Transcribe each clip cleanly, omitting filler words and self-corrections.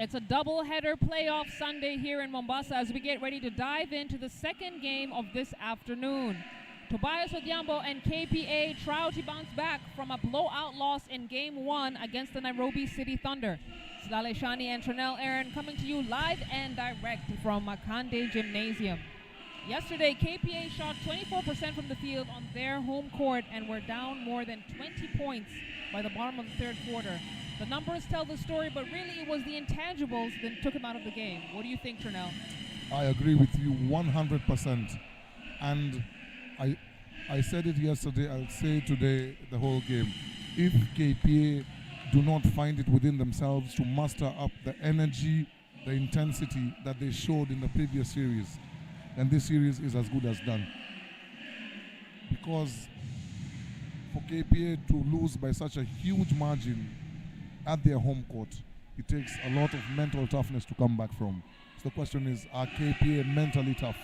It's a doubleheader playoff Sunday here in Mombasa as we get ready to dive into the second game of this afternoon. Tobias Odhiambo and KPA try to bounce back from a blowout loss in Game 1 against the Nairobi City Thunder. Silale Shani and Trinell Aaron coming to you live and direct from Makande Gymnasium. Yesterday, KPA shot 24% from the field on their home court and were down more than 20 points by the bottom of the third quarter. The numbers tell the story, but really it was the intangibles that took him out of the game. What do you think, Trinell? I agree with you 100%. And I said it yesterday, I'll say it today, the whole game. If KPA do not find it within themselves to muster up the energy, the intensity that they showed in the previous series, then this series is as good as done. Because for KPA to lose by such a huge margin at their home court, it takes a lot of mental toughness to come back from. So the question is, are KPA mentally tough?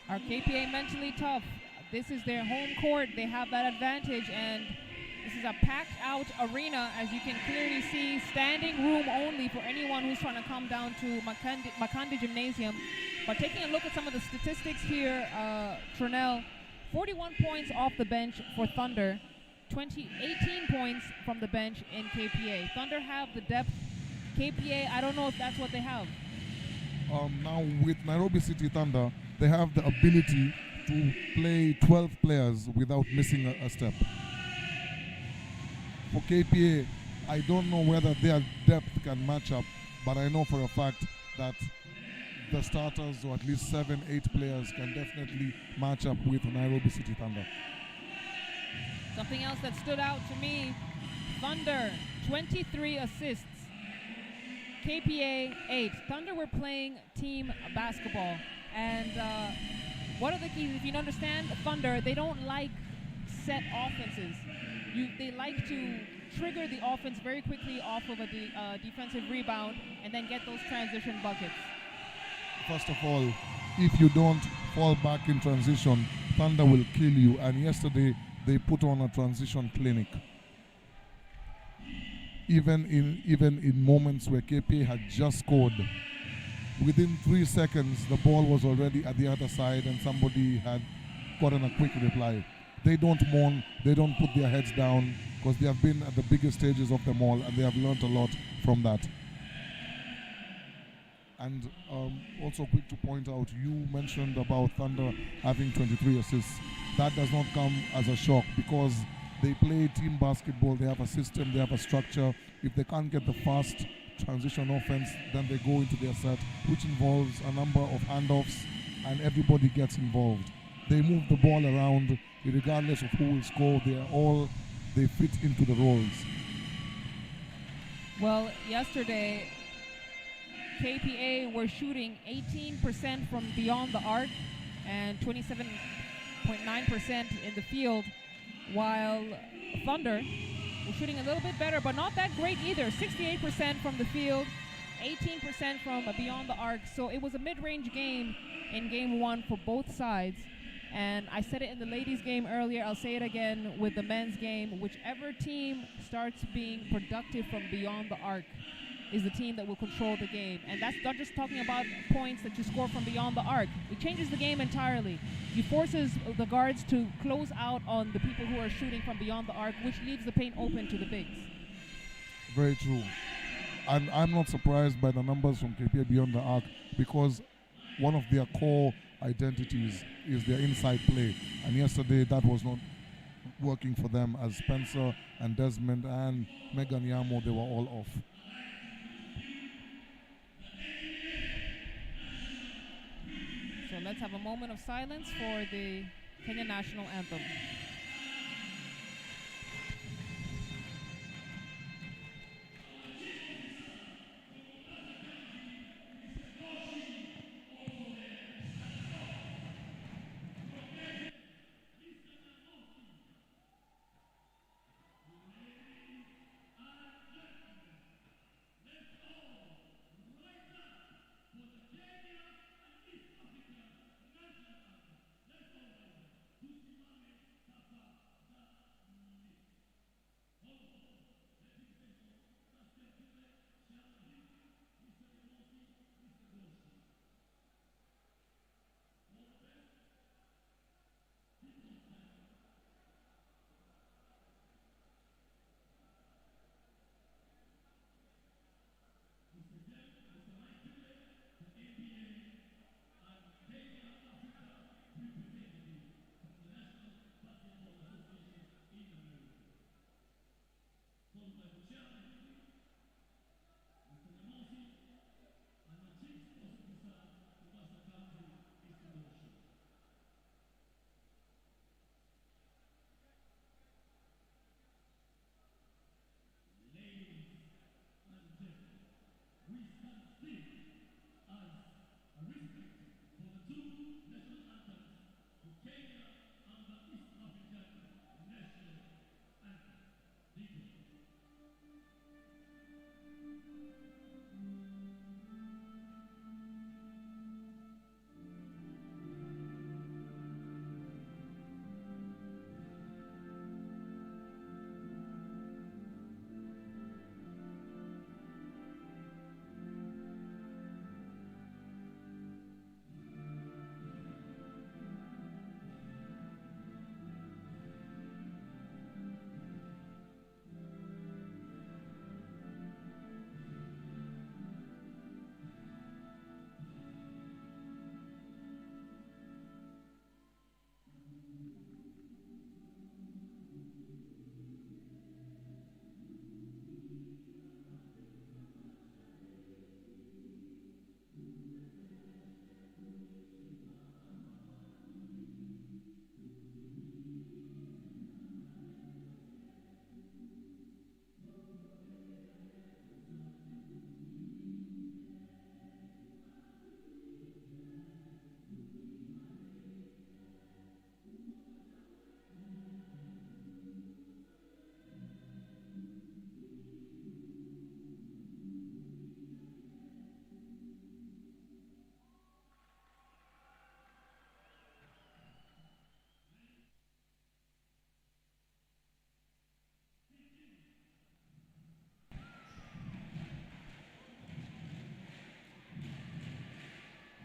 Are KPA mentally tough? This is their home court. They have that advantage, and this is a packed-out arena, as you can clearly see, standing room only for anyone who's trying to come down to Makande Gymnasium. But taking a look at some of the statistics here, Trinell, 41 points off the bench for Thunder, 18 points from the bench in KPA. Thunder have the depth. KPA, I don't know if that's what they have. Now with Nairobi City Thunder, they have the ability to play 12 players without missing a step. For KPA, I don't know whether their depth can match up, but I know for a fact that the starters, or at least 7-8 players, can definitely match up with Nairobi City Thunder. Something else that stood out to me, Thunder, 23 assists. KPA, 8. Thunder were playing team basketball. And one of the keys, if you understand Thunder, they don't like set offenses. They like to trigger the offense very quickly off of a defensive rebound and then get those transition buckets. First of all, if you don't fall back in transition, Thunder will kill you. And yesterday, they put on a transition clinic. Even in moments where KPA had just scored, within 3 seconds, the ball was already at the other side and somebody had gotten a quick reply. They don't mourn, they don't put their heads down, because they have been at the biggest stages of them all and they have learned a lot from that. And also quick to point out, you mentioned about Thunder having 23 assists. That does not come as a shock because they play team basketball, they have a system, they have a structure. If they can't get the fast transition offense, then they go into their set, which involves a number of handoffs and everybody gets involved. They move the ball around regardless of who will score. They fit into the roles. Well, yesterday, KPA were shooting 18% from beyond the arc and 27.9% in the field, while Thunder were shooting a little bit better, but not that great either. 68% from the field, 18% from beyond the arc. So it was a mid-range game in Game 1 for both sides. And I said it in the ladies' game earlier, I'll say it again with the men's game. Whichever team starts being productive from beyond the arc is the team that will control the game. And that's not just talking about points that you score from beyond the arc. It changes the game entirely. It forces the guards to close out on the people who are shooting from beyond the arc, which leaves the paint open to the bigs. Very true. And I'm not surprised by the numbers from KPA beyond the arc, because one of their core identities is their inside play. And yesterday that was not working for them, as Spencer and Desmond and Megan Yamo, they were all off. So let's have a moment of silence for the Kenya National Anthem.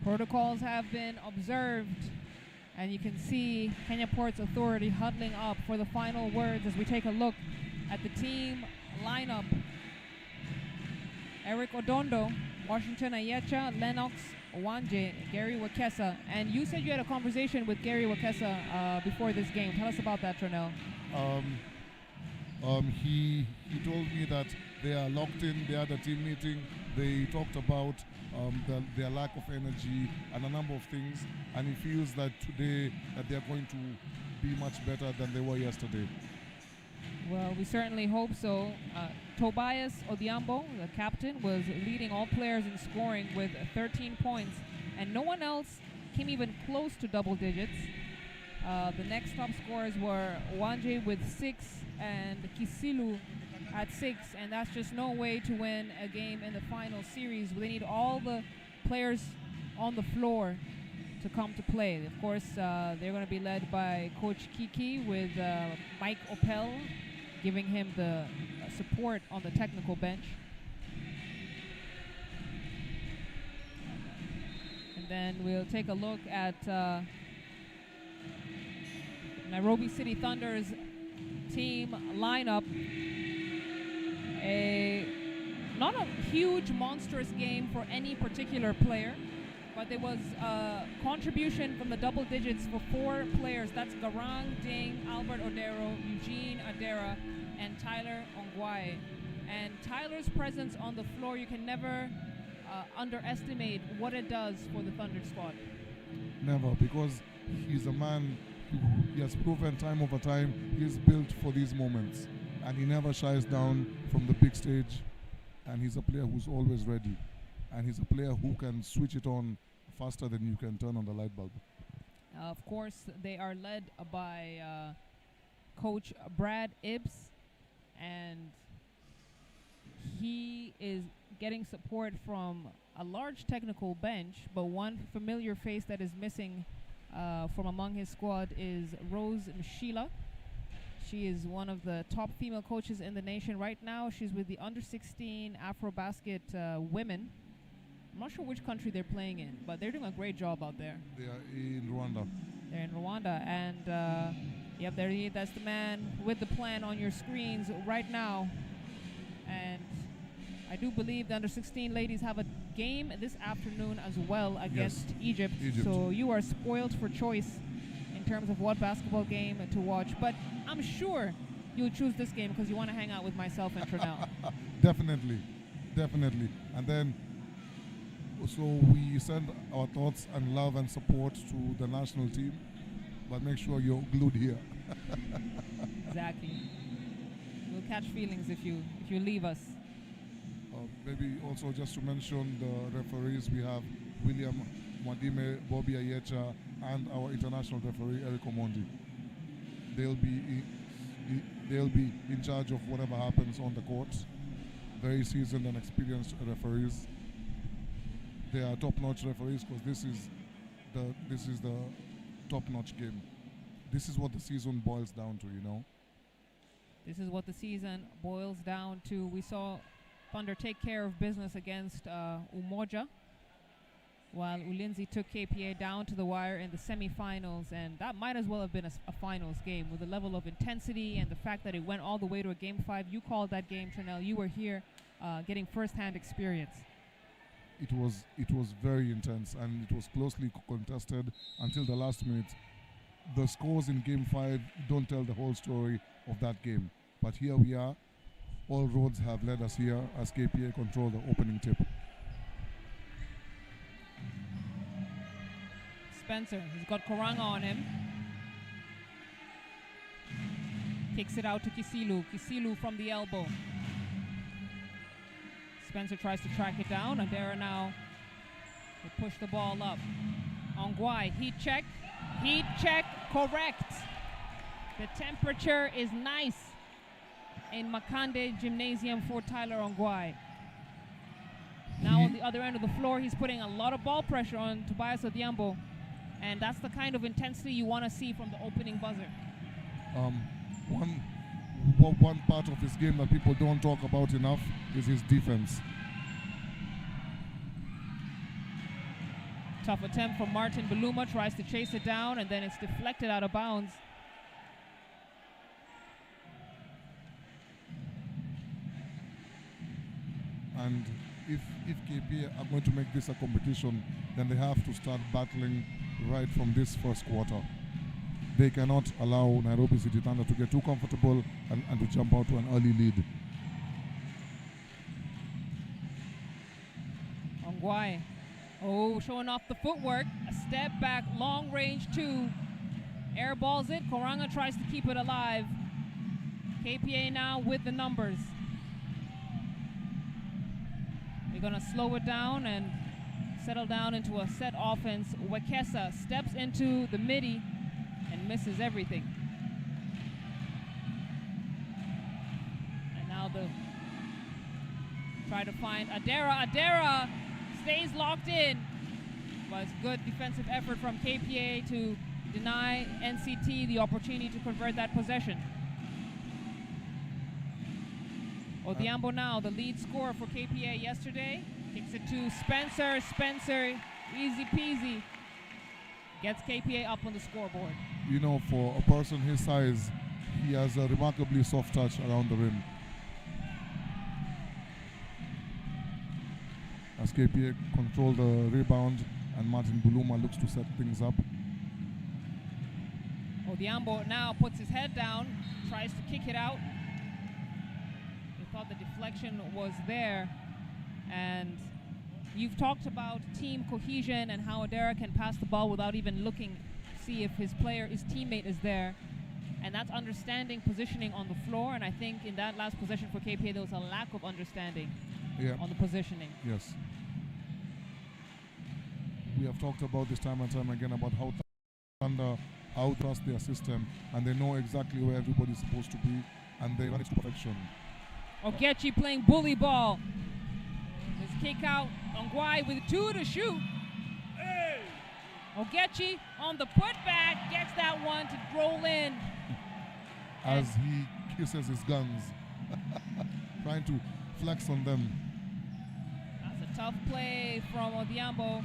Protocols have been observed, and you can see Kenya Ports Authority huddling up for the final words as we take a look at the team lineup. Eric Odondo, Washington Ayecha, Lennox Wanje, Gary Wakesa. And you said you had a conversation with Gary Wakesa before this game. Tell us about that, Tronell. He told me that they are locked in. They had a team meeting. They talked about their lack of energy and a number of things. And he feels that today that they are going to be much better than they were yesterday. Well, we certainly hope so. Tobias Odhiambo, the captain, was leading all players in scoring with 13 points, and no one else came even close to double digits. The next top scorers were Wanje with 6 and Kisilu at 6, and that's just no way to win a game in the final series. They need all the players on the floor to come to play. Of course, they're going to be led by Coach Kiki with Mike Opel giving him the support on the technical bench. And then we'll take a look at Nairobi City Thunder's team lineup. Not a huge, monstrous game for any particular player, but there was a contribution from the double digits for 4 players. That's Garang Ding, Albert Odero, Eugene Adera, and Tyler Ongwae. And Tyler's presence on the floor, you can never underestimate what it does for the Thunder squad. Never, because he's a man who he has proven time over time he's built for these moments, and he never shies down from the big stage, and he's a player who's always ready, and he's a player who can switch it on faster than you can turn on the light bulb. Of course, they are led by Coach Brad Ibbs, and he is getting support from a large technical bench, but one familiar face that is missing from among his squad is Rose Mshila. She is one of the top female coaches in the nation right now. She's with the under-16 Afrobasket women. I'm not sure which country they're playing in, but they're doing a great job out there. They are in Rwanda. They're in Rwanda, and yep, that's the man with the plan on your screens right now. And I do believe the under-16 ladies have a game this afternoon as well against Egypt. So you are spoiled for choice in terms of what basketball game to watch. But I'm sure you'll choose this game because you want to hang out with myself and Tronell. Definitely. And then, so we send our thoughts and love and support to the national team, but make sure you're glued here. Exactly. We'll catch feelings if you leave us. Maybe also just to mention the referees, we have William Mwadime, Bobby Ayecha, and our international referee Eric Omondi. They'll be in charge of whatever happens on the court. Very seasoned and experienced referees. They are top-notch referees because this is the top-notch game. This is what the season boils down to, you know. This is what the season boils down to. We saw Thunder take care of business against Umoja, while Ulinzi took KPA down to the wire in the semifinals, and that might as well have been a finals game with the level of intensity and the fact that it went all the way to a Game 5. You called that game, Tronell. You were here getting first-hand experience. It was very intense, and it was closely contested until the last minute. The scores in Game 5 don't tell the whole story of that game, but here we are. All roads have led us here as KPA control the opening tip. Spencer, he's got Koranga on him. Kicks it out to Kisilu. Kisilu from the elbow. Spencer tries to track it down, and there now they push the ball up. Ongwae, heat check, correct. The temperature is nice in Makande Gymnasium for Tyler Ongwae. Now on the other end of the floor, he's putting a lot of ball pressure on Tobias Odhiambo, and that's the kind of intensity you want to see from the opening buzzer. One part of his game that people don't talk about enough is his defense. Tough attempt from Martin Baluma, tries to chase it down, and then it's deflected out of bounds. And if KPA are going to make this a competition, then they have to start battling right from this first quarter. They cannot allow Nairobi City Thunder to get too comfortable and to jump out to an early lead. Ongwae. Oh, showing off the footwork. A step back, long range two. Air balls it. Koranga tries to keep it alive. KPA now with the numbers. They're going to slow it down and settle down into a set offense. Wekesa steps into the midi and misses everything. And now the try to find Adera. Adera stays locked in. Was good defensive effort from KPA to deny NCT the opportunity to convert that possession. Odhiambo now, the lead scorer for KPA yesterday. Kicks it to Spencer. Spencer, easy peasy. Gets KPA up on the scoreboard. You know, for a person his size, he has a remarkably soft touch around the rim. As KPA control the rebound and Martin Buluma looks to set things up. Odhiambo now puts his head down, tries to kick it out. He thought the deflection was there. And you've talked about team cohesion and how Adera can pass the ball without even looking to see if his teammate is there. And that's understanding positioning on the floor. And I think in that last possession for KPA, there was a lack of understanding on the positioning. Yes. We have talked about this time and time again about how Thunder outtrust their system, and they know exactly where everybody's supposed to be, and they run it to perfection. Ogechi playing bully ball. His kick out. Ongwae with 2 to shoot. Hey. Ogechi on the putback gets that one to roll in. As he kisses his guns, trying to flex on them. That's a tough play from Odhiambo.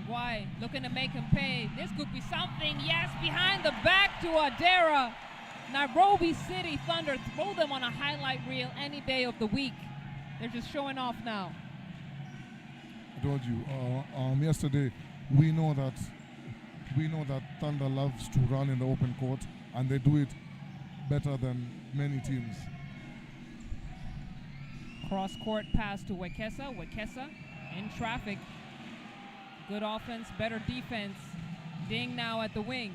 Ongwae looking to make him pay. This could be something. Yes, behind the back to Adera. Nairobi City Thunder throw them on a highlight reel any day of the week. They're just showing off now. I told you yesterday. We know that Thunder loves to run in the open court, and they do it better than many teams. Cross court pass to Wekesa. Wekesa in traffic. Good offense, better defense. Ding now at the wing.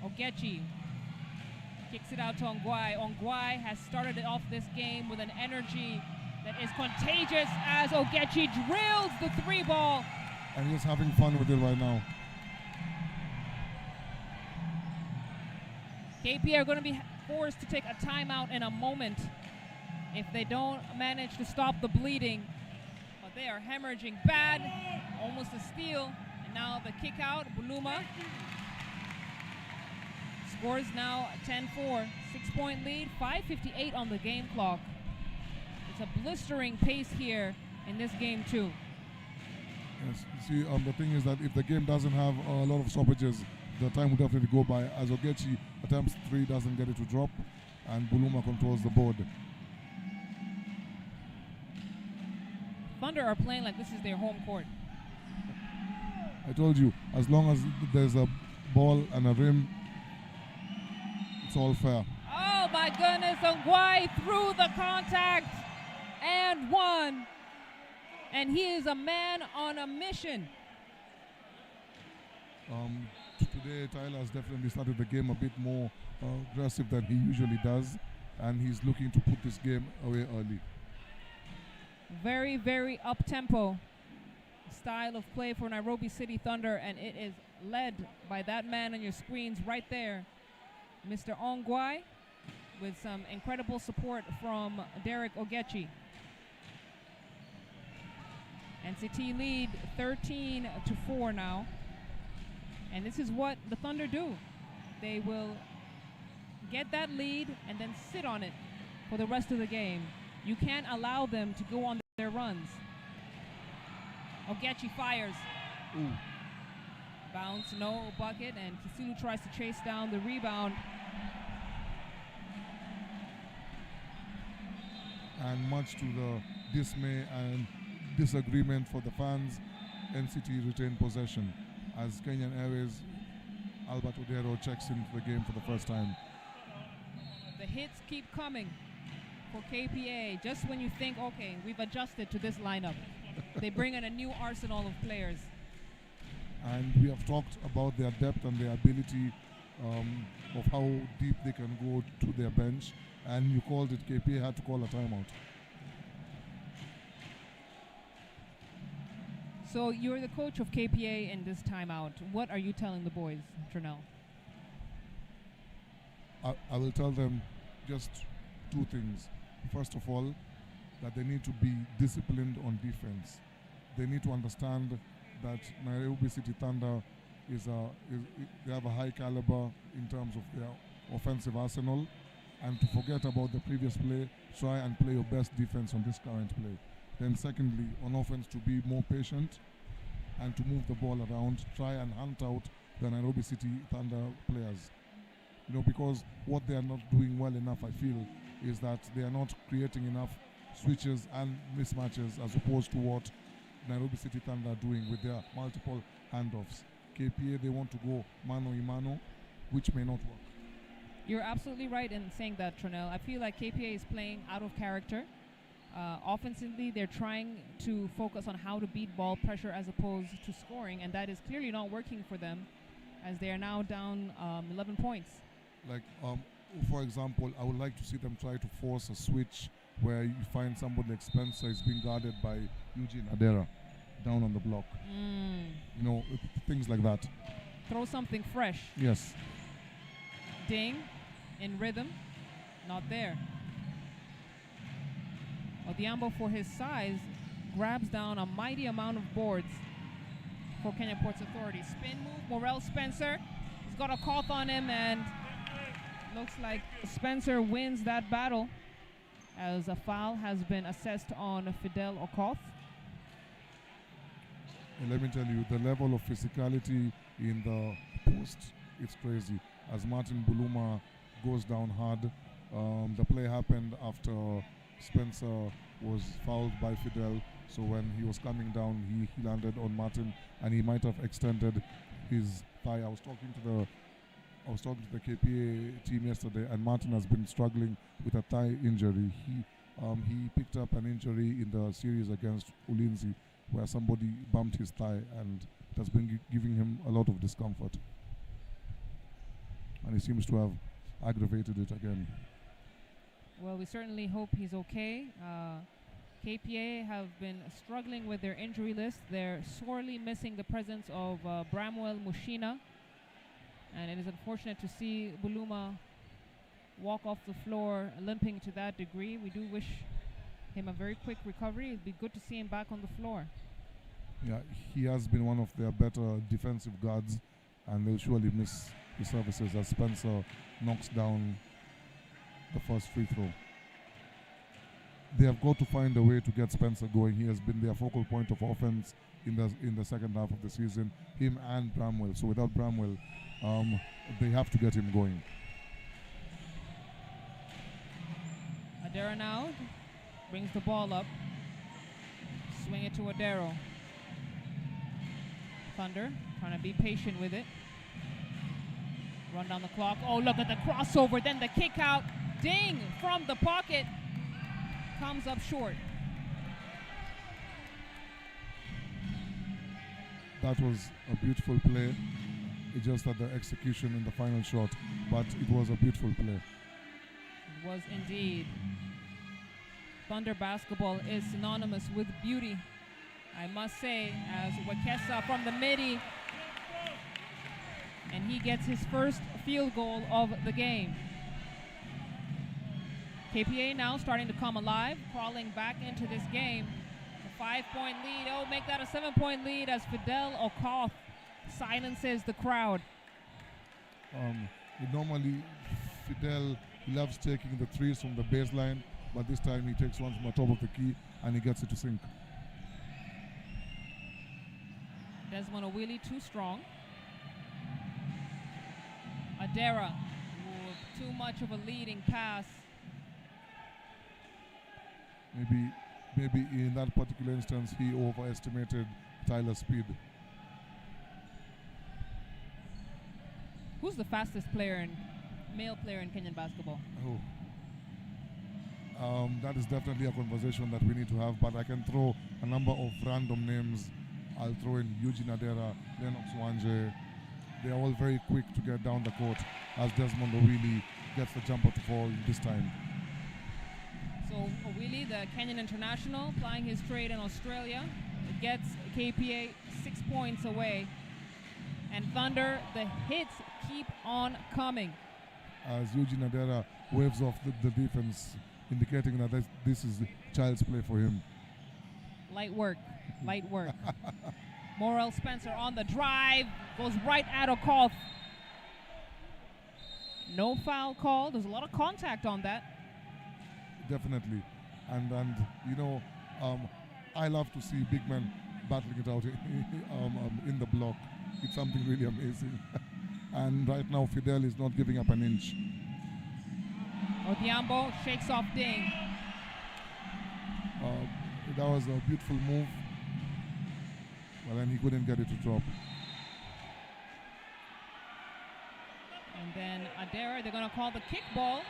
Ogechi kicks it out to Ongwae. Ongwae has started off this game with an energy that is contagious as Ogechi drills the 3-ball. And he's having fun with it right now. KPA are going to be forced to take a timeout in a moment if they don't manage to stop the bleeding. But they are hemorrhaging bad. Almost a steal. And now the kick out. Buluma scores now 10-4. 6-point lead. 5:58 on the game clock. It's a blistering pace here in this game too. Yes, you see, the thing is that if the game doesn't have a lot of stoppages, the time will definitely go by. As Ogechi attempts 3, doesn't get it to drop, and Buluma controls the board. Thunder are playing like this is their home court. I told you, as long as there's a ball and a rim, it's all fair. Oh my goodness, Ongwae through the contact and one. And he is a man on a mission. Today, Tyler has definitely started the game a bit more aggressive than he usually does, and he's looking to put this game away early. Very, very up-tempo style of play for Nairobi City Thunder, and it is led by that man on your screens right there, Mr. Ongwae, with some incredible support from Derek Ogechi. NCT lead 13-4 now. And this is what the Thunder do. They will get that lead and then sit on it for the rest of the game. You can't allow them to go on their runs. Ogechi fires. Ooh. Bounce, no bucket, and Kisulu tries to chase down the rebound. And much to the dismay and disagreement for the fans, NCT retained possession as Kenyan Airways Albert Odero checks into the game for the first time. The hits keep coming for KPA. Just when you think, okay, we've adjusted to this lineup, they bring in a new arsenal of players. And we have talked about their depth and their ability of how deep they can go to their bench. And you called it, KPA had to call a timeout. So you're the coach of KPA in this timeout. What are you telling the boys, Trinell? I will tell them just two things. First of all, that they need to be disciplined on defense. They need to understand that Nairobi City Thunder they have a high caliber in terms of their offensive arsenal, and to forget about the previous play, try and play your best defense on this current play. Then secondly, on offense, to be more patient and to move the ball around, try and hunt out the Nairobi City Thunder players. Because what they are not doing well enough, I feel, is that they are not creating enough switches and mismatches as opposed to what Nairobi City Thunder are doing with their multiple handoffs. KPA, they want to go mano y mano, which may not work. You're absolutely right in saying that, Tronell. I feel like KPA is playing out of character. Offensively, they're trying to focus on how to beat ball pressure as opposed to scoring, and that is clearly not working for them as they are now down 11 points. Like, for example, I would like to see them try to force a switch where you find somebody like Spencer is being guarded by Eugene Adera down on the block. Things like that. Throw something fresh. Yes. Ding, in rhythm, not there. Odhiambo, for his size, grabs down a mighty amount of boards for Kenya Ports Authority. Spin move, Morel Spencer. He's got a cough on him, and looks like Spencer wins that battle as a foul has been assessed on Fidel Okoth. And let me tell you, the level of physicality in the post, it's crazy. As Martin Buluma goes down hard, the play happened after Spencer was fouled by Fidel. So when he was coming down, he landed on Martin, and he might have extended his thigh. I was talking to the KPA team yesterday, and Martin has been struggling with a thigh injury. He picked up an injury in the series against Ulinzi, where somebody bumped his thigh, and that's been giving him a lot of discomfort. And he seems to have aggravated it again. Well, we certainly hope he's okay. KPA have been struggling with their injury list. They're sorely missing the presence of Bramwell Mushina. And it is unfortunate to see Buluma walk off the floor limping to that degree. We do wish him a very quick recovery. It'd be good to see him back on the floor. Yeah, he has been one of their better defensive guards, and they'll surely miss his services as Spencer knocks down the first free throw. They have got to find a way to get Spencer going. He has been their focal point of offense in the second half of the season, him and Bramwell. So without Bramwell, they have to get him going. Adera now brings the ball up. Swing it to Adero. Thunder trying to be patient with it. Run down the clock. Oh, look at the crossover. Then the kick out. Ding from the pocket. Comes up short. That was a beautiful play. It just had the execution in the final shot, but it was a beautiful play. It was indeed. Thunder basketball is synonymous with beauty, I must say, as Wakesa from the midi, and he gets his first field goal of the game. KPA now starting to come alive, crawling back into this game. A 5-point lead. Oh, make that a 7-point lead as Fidel Okoth silences the crowd. Normally, Fidel, he loves taking the threes from the baseline, but this time he takes one from the top of the key and he gets it to sink. Desmond Owili too strong. Adera, too much of a leading pass. Maybe in that particular instance he overestimated Tyler's speed. Who's the fastest male player in Kenyan basketball? That is definitely a conversation that we need to have, but I can throw a number of random names. I'll throw in Eugene Adera, Lennox Wanje. They are all very quick to get down the court as Desmond Owili gets the jumper to fall this time. So Owili, the Kenyan international, plying his trade in Australia, gets KPA 6 points away. And Thunder, the hits keep on coming. As Eugene Adera waves off the defense, indicating that this is child's play for him. Light work. Morel Spencer on the drive, goes right at Okoth. No foul call. There's a lot of contact on that. Definitely. And I love to see big men battling it out in the block. It's something really amazing. And right now Fidel is not giving up an inch. Odhiambo shakes off Ding. That was a beautiful move. Well, then he couldn't get it to drop. And then Adera, they're going to call the kickball.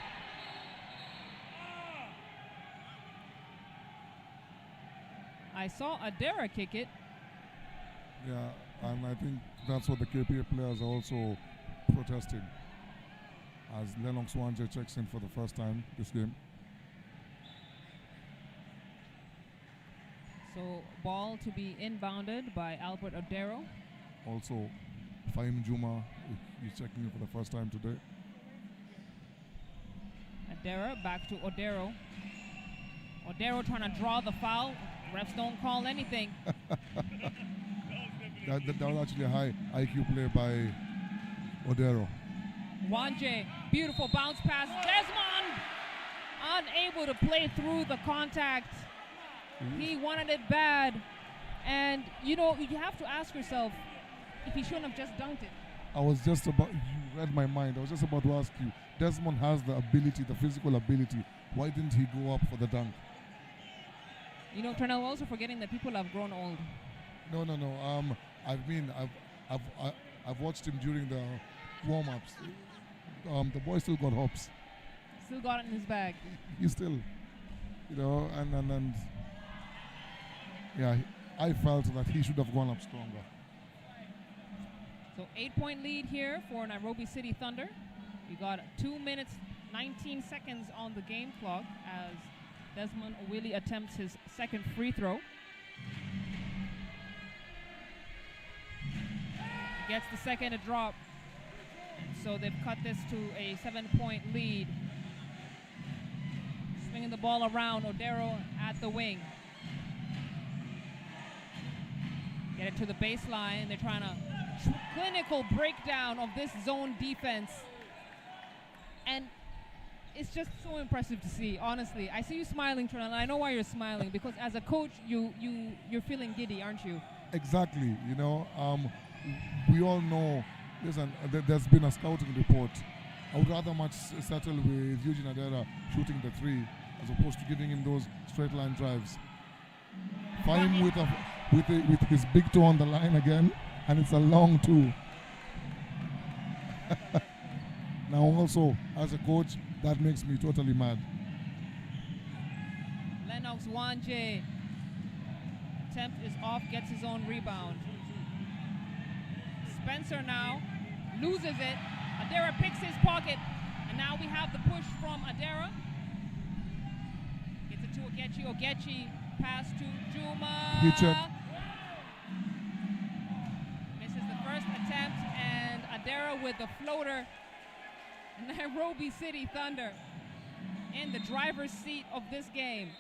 I saw Adera kick it. Yeah, and I think that's what the KPA players are also protesting, as Lennox Wanje checks in for the first time this game. So ball to be inbounded by Albert Odero. Also, Fahim Juma is checking in for the first time today. Adera back to Odero. Odero trying to draw the foul. Refs don't call anything. That was actually a high IQ play by Odero. Wanje, beautiful bounce pass. Desmond unable to play through the contact. He wanted it bad. And, you have to ask yourself if he shouldn't have just dunked it. You read my mind. I was just about to ask you, Desmond has the ability, the physical ability. Why didn't he go up for the dunk? Turnell, also forgetting that people have grown old. No. I've watched him during the warm-ups. The boy still got hops. Still got it in his bag. He's still, and yeah, I felt that he should have gone up stronger. So 8-point lead here for Nairobi City Thunder. We got 2 minutes, 19 seconds on the game clock as Desmond Owili attempts his second free throw. Gets the second to drop. So they've cut this to a 7-point lead. Swinging the ball around, Odero at the wing. Get it to the baseline. They're trying to clinical breakdown of this zone defense. And it's just so impressive to see, honestly. I see you smiling, Trinell, and I know why you're smiling, because as a coach, you're feeling giddy, aren't you? Exactly. We all know, listen, there's been a scouting report. I would rather much settle with Eugene Adera shooting the three as opposed to giving him those straight line drives. Fahim with his big toe on the line again, and it's a long two. Now also, as a coach, that makes me totally mad. Lennox Wanje. Attempt is off, gets his own rebound. Spencer now loses it. Adera picks his pocket, and now we have the push from Adera. Gets it to Ogechi. Ogechi pass to Juma. He checked. Misses the first attempt, and Adera with the floater. Nairobi City Thunder in the driver's seat of this game.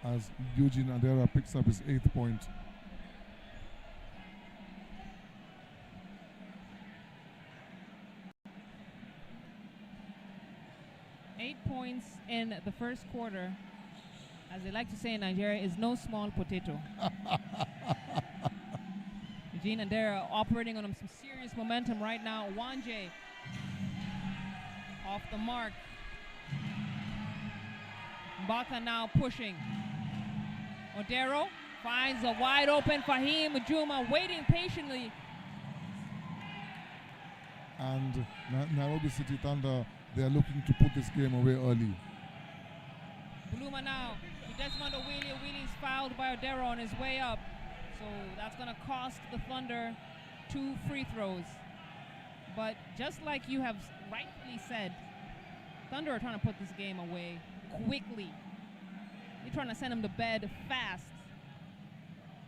As Eugene Adera picks up his 8th point. Points in the first quarter, as they like to say in Nigeria, is no small potato. Eugene and Dara operating on some serious momentum right now. Wanje off the mark. Mbaka now pushing. Odero finds a wide open Fahim Juma waiting patiently. And Nairobi City Thunder, they are looking to put this game away early. Buluma now to Desmond Owili. Owili's fouled by Odero on his way up. So that's going to cost the Thunder 2 free throws. But just like you have rightfully said, Thunder are trying to put this game away quickly. They're trying to send them to bed fast.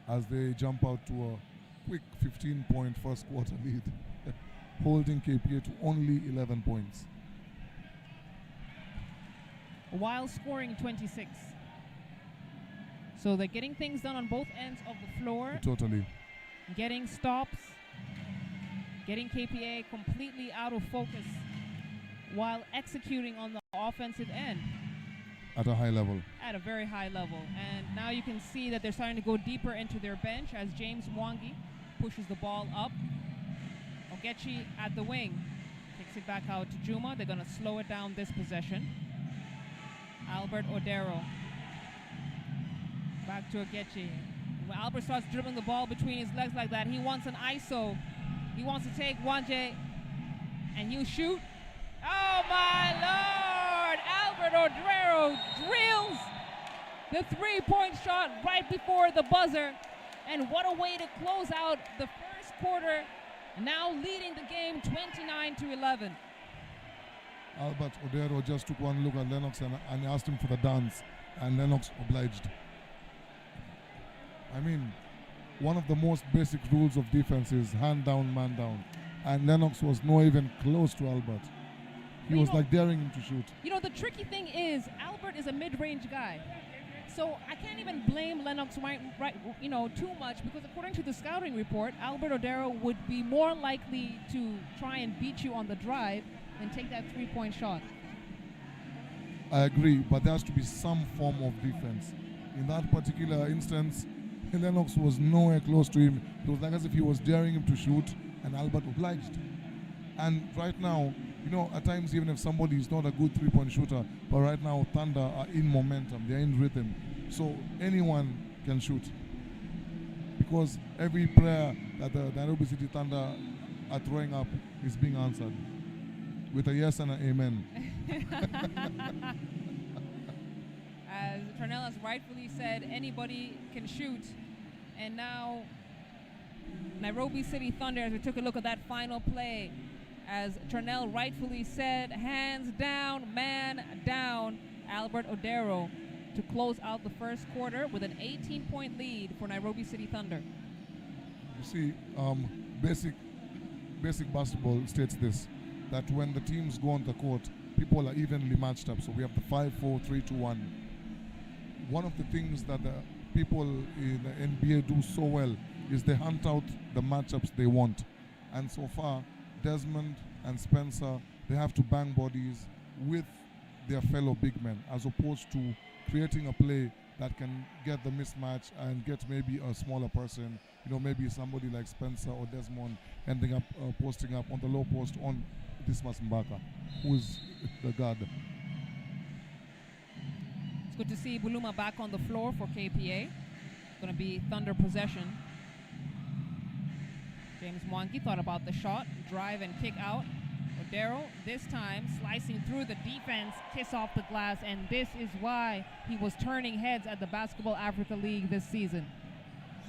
As they jump out to a quick 15-point first quarter lead, holding KPA to only 11 points. While scoring 26. So they're getting things done on both ends of the floor. Totally. Getting stops. Getting KPA completely out of focus while executing on the offensive end. At a high level. At a very high level. And now you can see that they're starting to go deeper into their bench as James Mwangi pushes the ball up. Ogechi at the wing. Kicks it back out to Juma. They're going to slow it down this possession. Albert Odero. Back to Ogechi. When Albert starts dribbling the ball between his legs like that, he wants an ISO. He wants to take Wanje and he'll shoot. Oh my Lord! Albert Odero drills the three-point shot right before the buzzer. And what a way to close out the first quarter. Now leading the game 29-11. Albert Odero just took one look at Lennox and asked him for the dance, and Lennox obliged. I mean, one of the most basic rules of defense is hand down, man down. And Lennox was not even close to Albert. He was like daring him to shoot. You know, the tricky thing is Albert is a mid-range guy. So I can't even blame Lennox too much, because according to the scouting report, Albert Odero would be more likely to try and beat you on the drive than take that three-point shot. I agree, but there has to be some form of defense. In that particular instance, Lennox was nowhere close to him. It was like as if he was daring him to shoot, and Albert obliged. And right now, you know, at times even if somebody is not a good three-point shooter, but right now Thunder are in momentum, they're in rhythm. So anyone can shoot. Because every prayer that the Nairobi City Thunder are throwing up is being answered with a yes and an amen. As Turnell has rightfully said, anybody can shoot. And now Nairobi City Thunder, as we took a look at that final play, as Turnell rightfully said, hands down, man down, Albert Odero to close out the first quarter with an 18-point lead for Nairobi City Thunder. You see, basic basketball states this, that when the teams go on the court, people are evenly matched up. So we have the 5-4-3-2-1. One of the things that the people in the NBA do so well is they hunt out the matchups they want. And so far, Desmond and Spencer, they have to bang bodies with their fellow big men, as opposed to creating a play that can get the mismatch and get maybe a smaller person, you know, maybe somebody like Spencer or Desmond ending up posting up on the low post on Dismas Mbaka, who's the guard. It's good to see Buluma back on the floor for KPA. Going to be Thunder possession. James Mwangi thought about the shot, drive and kick out. Odero, this time, slicing through the defense, kiss off the glass, and this is why he was turning heads at the Basketball Africa League this season.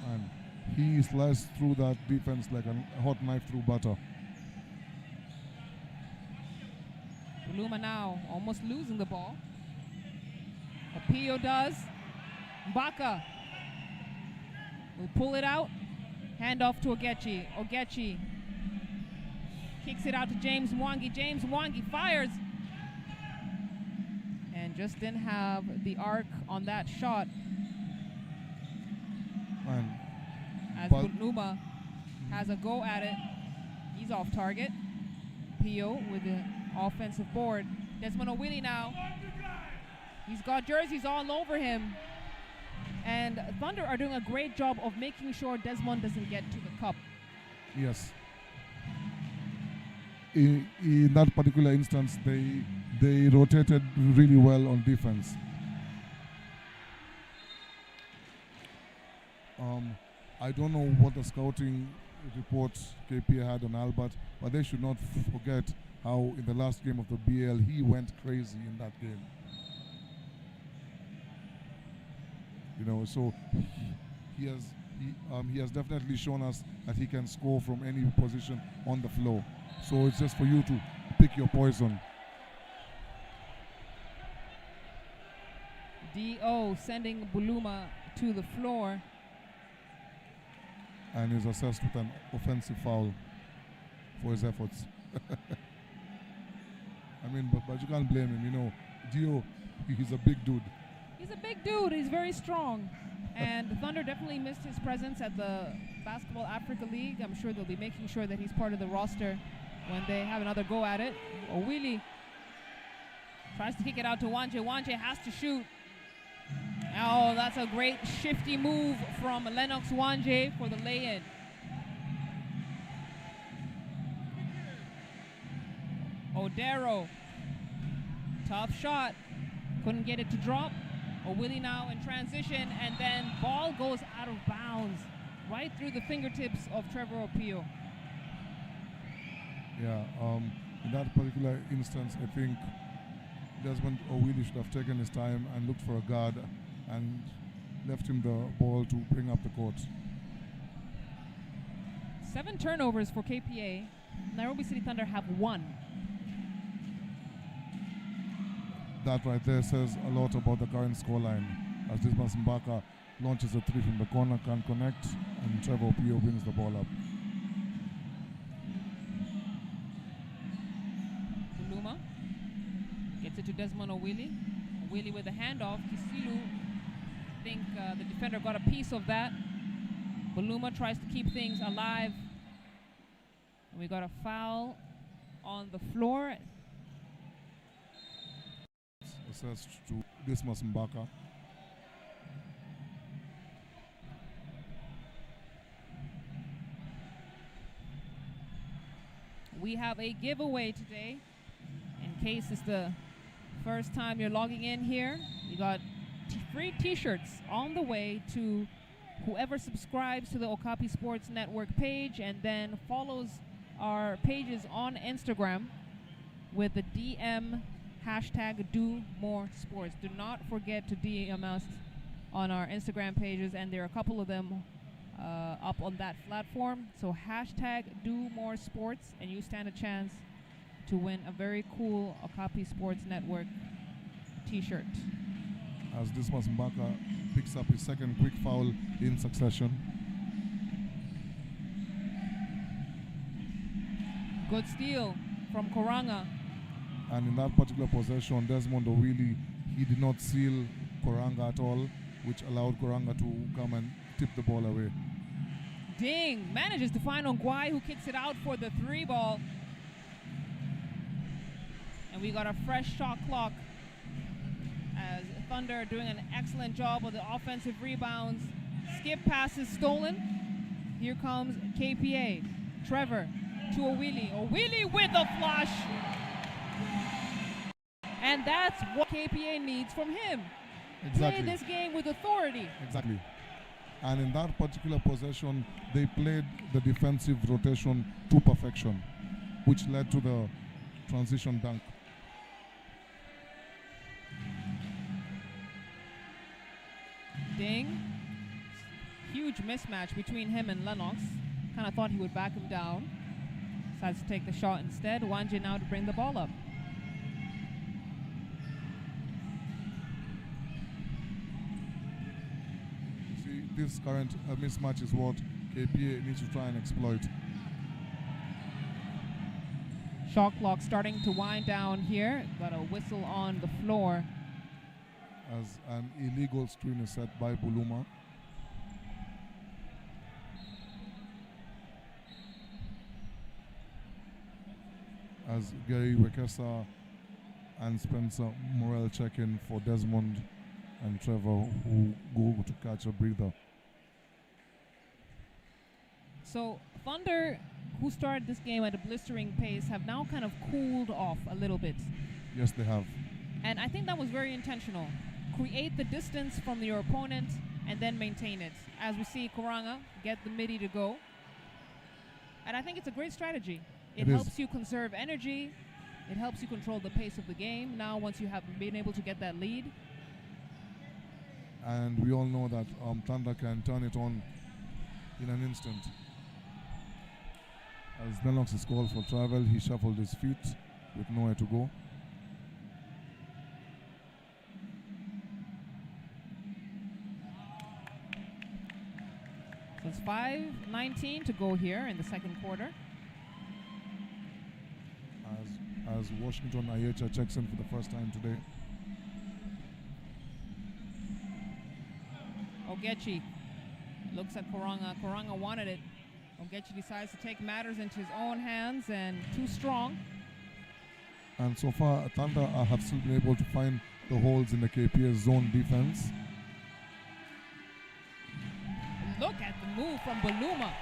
And he sliced through that defense like a hot knife through butter. Buluma now almost losing the ball. Apio does. Mbaka will pull it out. Hand off to Ogechi. Ogechi kicks it out to James Mwangi. James Mwangi fires. And just didn't have the arc on that shot. And as Buluma has a go at it. He's off target. Pio with the offensive board. Desmond Owili now. He's got jerseys all over him. And Thunder are doing a great job of making sure Desmond doesn't get to the cup. Yes. In that particular instance, they rotated really well on defense. I don't know what the scouting report KPA had on Albert, but they should not forget how in the last game of the BL he went crazy in that game. You know, so he has definitely shown us that he can score from any position on the floor. So it's just for you to pick your poison. D.O. sending Buluma to the floor. And is assessed with an offensive foul for his efforts. I mean, but you can't blame him, you know. Dio, he's a big dude. He's a big dude. He's very strong. And the Thunder definitely missed his presence at the Basketball Africa League. I'm sure they'll be making sure that he's part of the roster when they have another go at it. Owili tries to kick it out to Wanje. Wanje has to shoot. Oh, that's a great shifty move from Lennox Wanje for the lay-in. Odero, tough shot, couldn't get it to drop. Owili now in transition, and then ball goes out of bounds, right through the fingertips of Trevor Opio. Yeah, in that particular instance, I think Desmond Owili should have taken his time and looked for a guard and left him the ball to bring up the court. 7 turnovers for KPA. Nairobi City Thunder have 1. That right there says a lot about the current scoreline. As Dismas Mbaka launches a 3 from the corner, can't connect, and Trevor Opio brings the ball up. Buluma gets it to Desmond Owili. Owili with the handoff. Kisilu, I think the defender got a piece of that. Buluma tries to keep things alive. And we got a foul on the floor. Assessed to Dismas Mbaka. We have a giveaway today. In case it's the first time you're logging in here, we got free t-shirts on the way to whoever subscribes to the Okapi Sports Network page and then follows our pages on Instagram with the DM hashtag #DoMoreSports. Do not forget to DM us on our Instagram pages, and there are a couple of them up on that platform. So hashtag #DoMoreSports, and you stand a chance to win a very cool Okapi Sports Network t-shirt. As Dismas Mbaka picks up his second quick foul in succession. Good steal from Koranga. And in that particular possession, Desmond Owili, he did not seal Koranga at all, which allowed Koranga to come and tip the ball away. Ding manages to find Ongwai, who kicks it out for the 3 ball. And we got a fresh shot clock as Thunder doing an excellent job of the offensive rebounds. Skip passes stolen. Here comes KPA. Trevor to Owili. Owili with the flush. And that's what KPA needs from him. Exactly. Play this game with authority. Exactly. And in that particular possession, they played the defensive rotation to perfection, which led to the transition dunk. Ding. Huge mismatch between him and Lennox. Kind of thought he would back him down. Decides to take the shot instead. Wanje now to bring the ball up. See, this current mismatch is what KPA needs to try and exploit. Shot clock starting to wind down here. Got a whistle on the floor. As an illegal screen is set by Buluma. As Gary Wekesa and Spencer Morel check in for Desmond and Trevor, who go to catch a breather. So Thunder, who started this game at a blistering pace, have now kind of cooled off a little bit. Yes, they have. And I think that was very intentional. Create the distance from your opponent and then maintain it. As we see Koranga get the midi to go. And I think it's a great strategy. It helps you conserve energy. It helps you control the pace of the game now once you have been able to get that lead. And we all know that Thunder can turn it on in an instant. As Lennox is called for travel, he shuffled his feet with nowhere to go. So it's 5:19 to go here in the second quarter. As Washington Ayecha checks in for the first time today. Ogechi looks at Koranga. Koranga wanted it. Ogechi decides to take matters into his own hands and too strong. And so far, Thunder have still been able to find the holes in the KPA zone defense. Look at the move from Baluma.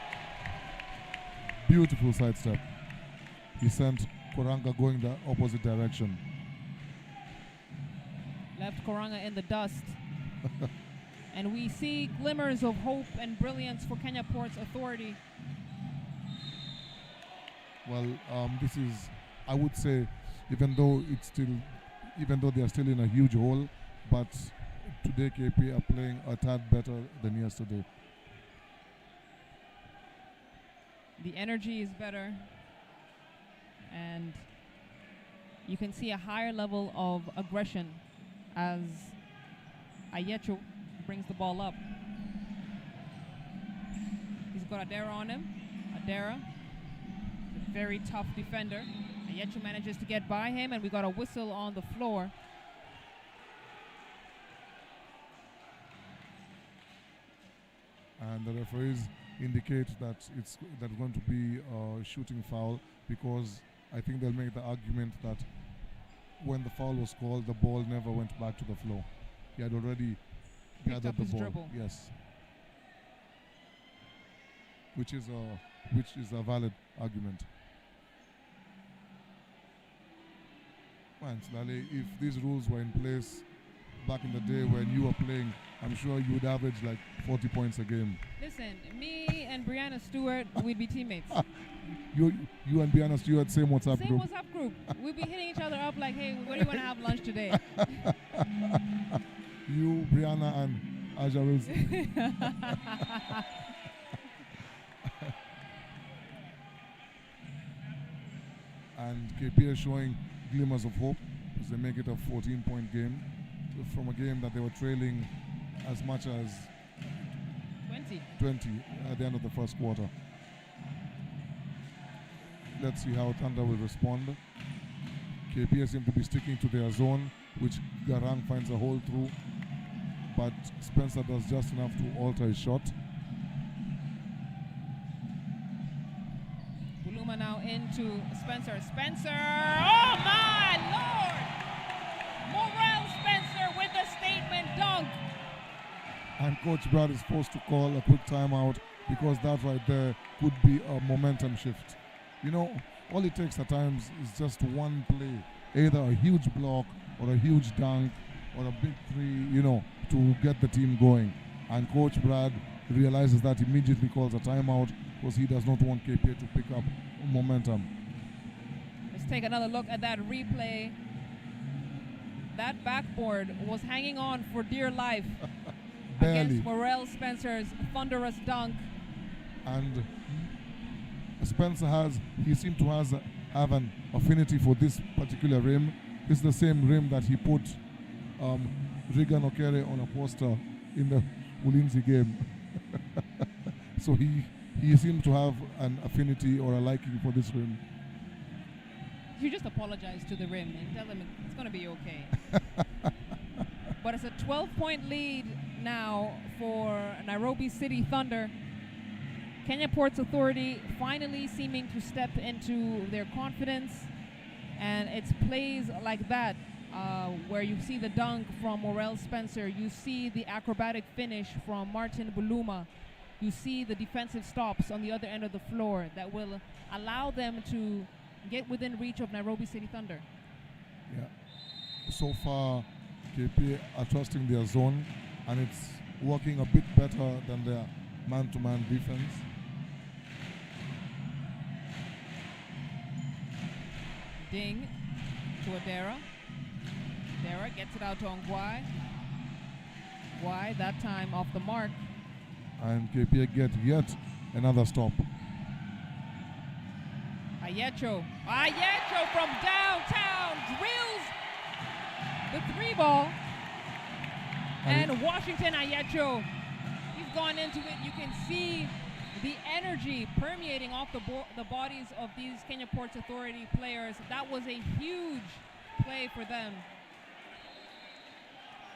Beautiful sidestep. He sent Koranga going the opposite direction. Left Koranga in the dust. And we see glimmers of hope and brilliance for Kenya Ports Authority. Well, this is, I would say, even though they are still in a huge hole, but today KP are playing a tad better than yesterday. The energy is better, and you can see a higher level of aggression as Ayecho brings the ball up. He's got Adera on him. Adera, a very tough defender. Ayecho manages to get by him, and we got a whistle on the floor. And the referees indicate that it's going to be a shooting foul, because I think they'll make the argument that when the foul was called, the ball never went back to the floor. He had already gathered the ball. Dribble. Yes, which is a valid argument. Fine, Slale, if these rules were in place back in the day when you were playing, I'm sure you would average like 40 points a game. Listen, me and Brianna Stewart, we'd be teammates. You and Brianna Stewart, same WhatsApp Same group. WhatsApp group. We'd be hitting each other up like, hey, where do you want to have lunch today? You, Brianna, and Aja Wilson. And KPA showing glimmers of hope as they make it a 14-point game from a game that they were trailing as much as 20 at the end of the first quarter. Let's see how Thunder will respond. KPA seem to be sticking to their zone, which Garang finds a hole through, but Spencer does just enough to alter his shot. Buluma now into Spencer. Spencer! Oh my Lord! Morel Spencer with the statement dunk! And Coach Brad is forced to call a quick timeout because that right there could be a momentum shift. You know, all it takes at times is just one play, either a huge block or a huge dunk or a big three, you know, to get the team going. And Coach Brad realizes that, immediately calls a timeout because he does not want KPA to pick up momentum. Let's take another look at that replay. That backboard was hanging on for dear life against Morel Spencer's thunderous dunk. And Spencer seemed to have an affinity for this particular rim. This is the same rim that he put Regan Okere on a poster in the Ulinzi game. So he seemed to have an affinity or a liking for this rim. You just apologize to the rim and tell them it's going to be okay. But it's a 12-point lead now for Nairobi City Thunder. Kenya Ports Authority finally seeming to step into their confidence, and it's plays like that where you see the dunk from Morel Spencer, you see the acrobatic finish from Martin Buluma, you see the defensive stops on the other end of the floor that will allow them to get within reach of Nairobi City Thunder. Yeah. So far, KPA are trusting their zone, and it's working a bit better than their man-to-man defense. Ding to Adera. Adera gets it out to Ongwai. Ongwai, that time off the mark. And KPA get yet another stop. Ayecho from downtown drills the 3 ball. And Washington Ayecho, he's gone into it. You can see the energy permeating off the bodies of these Kenya Ports Authority players. That was a huge play for them.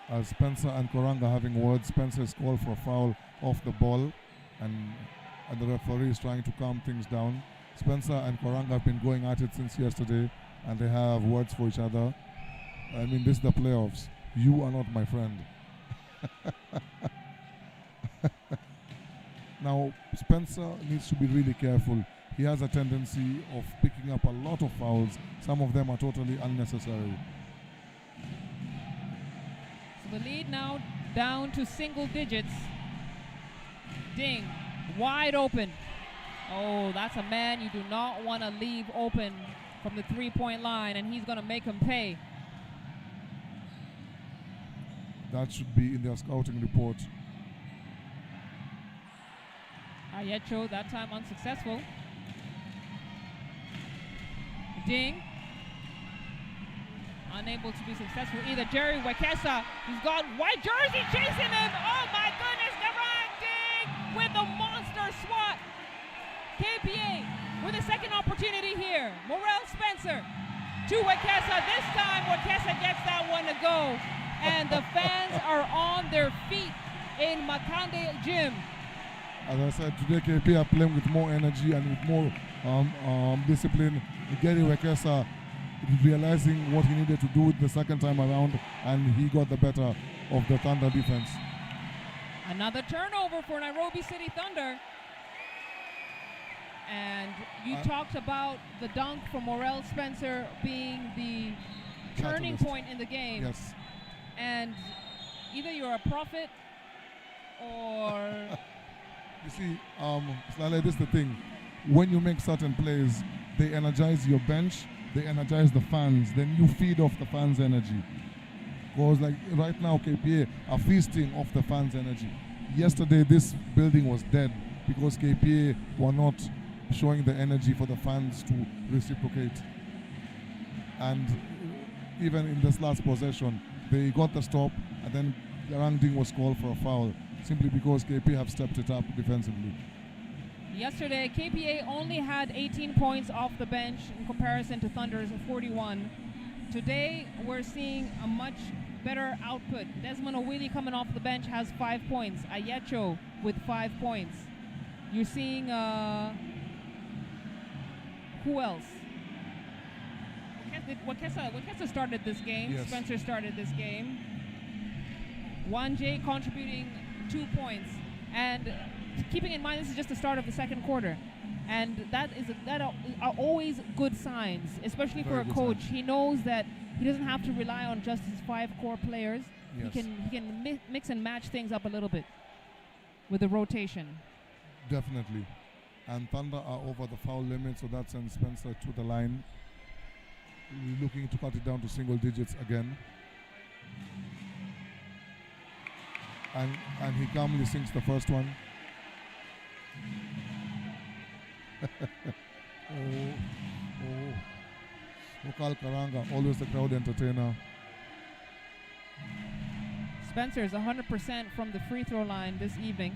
As Spencer and Koranga having words, Spencer is called for a foul off the ball, and the referee is trying to calm things down. Spencer and Koranga have been going at it since yesterday, and they have words for each other. I mean, this is the playoffs. You are not my friend. Now, Spencer needs to be really careful. He has a tendency of picking up a lot of fouls. Some of them are totally unnecessary. So the lead now down to single digits. Ding, wide open. Oh, that's a man you do not want to leave open from the 3-point line, and he's going to make him pay. That should be in their scouting report. Ayecho, that time unsuccessful. Ding. Unable to be successful either. Jerry Wekesa, he's got white jersey chasing him. Oh my goodness, Naran Ding with the monster swat. KPA with a second opportunity here. Morel Spencer to Wekesa. This time Wekesa gets that one to go. And the fans are on their feet in Makande Gym. As I said, today KP are playing with more energy and with more discipline. Gary Wekesa realizing what he needed to do the second time around, and he got the better of the Thunder defense. Another turnover for Nairobi City Thunder. And you talked about the dunk from Morel Spencer being the turning point in the game. Yes. And either you're a prophet or... You see, Slale, this is the thing. When you make certain plays, they energize your bench, they energize the fans, then you feed off the fans' energy. Because like right now, KPA are feasting off the fans' energy. Yesterday, this building was dead because KPA were not showing the energy for the fans to reciprocate. And even in this last possession, they got the stop, and then Garang Ding was called for a foul, simply because KPA have stepped it up defensively. Yesterday, KPA only had 18 points off the bench in comparison to Thunder's 41. Today, we're seeing a much better output. Desmond Owili coming off the bench has 5 points. Ayecho with 5 points. You're seeing, who else? Wekesa started this game. Yes. Spencer started this game. 1J contributing 2 points. And keeping in mind this is just the start of the second quarter. And that are always good signs, especially for a coach. He knows that he doesn't have to rely on just his 5 core players. Yes. He can mix and match things up a little bit with the rotation. Definitely. And Thunder are over the foul limit, so that sends Spencer to the line. Looking to cut it down to single digits again. And he calmly sinks the first one. Okal Karanga, always the crowd entertainer. Spencer is 100% from the free throw line this evening.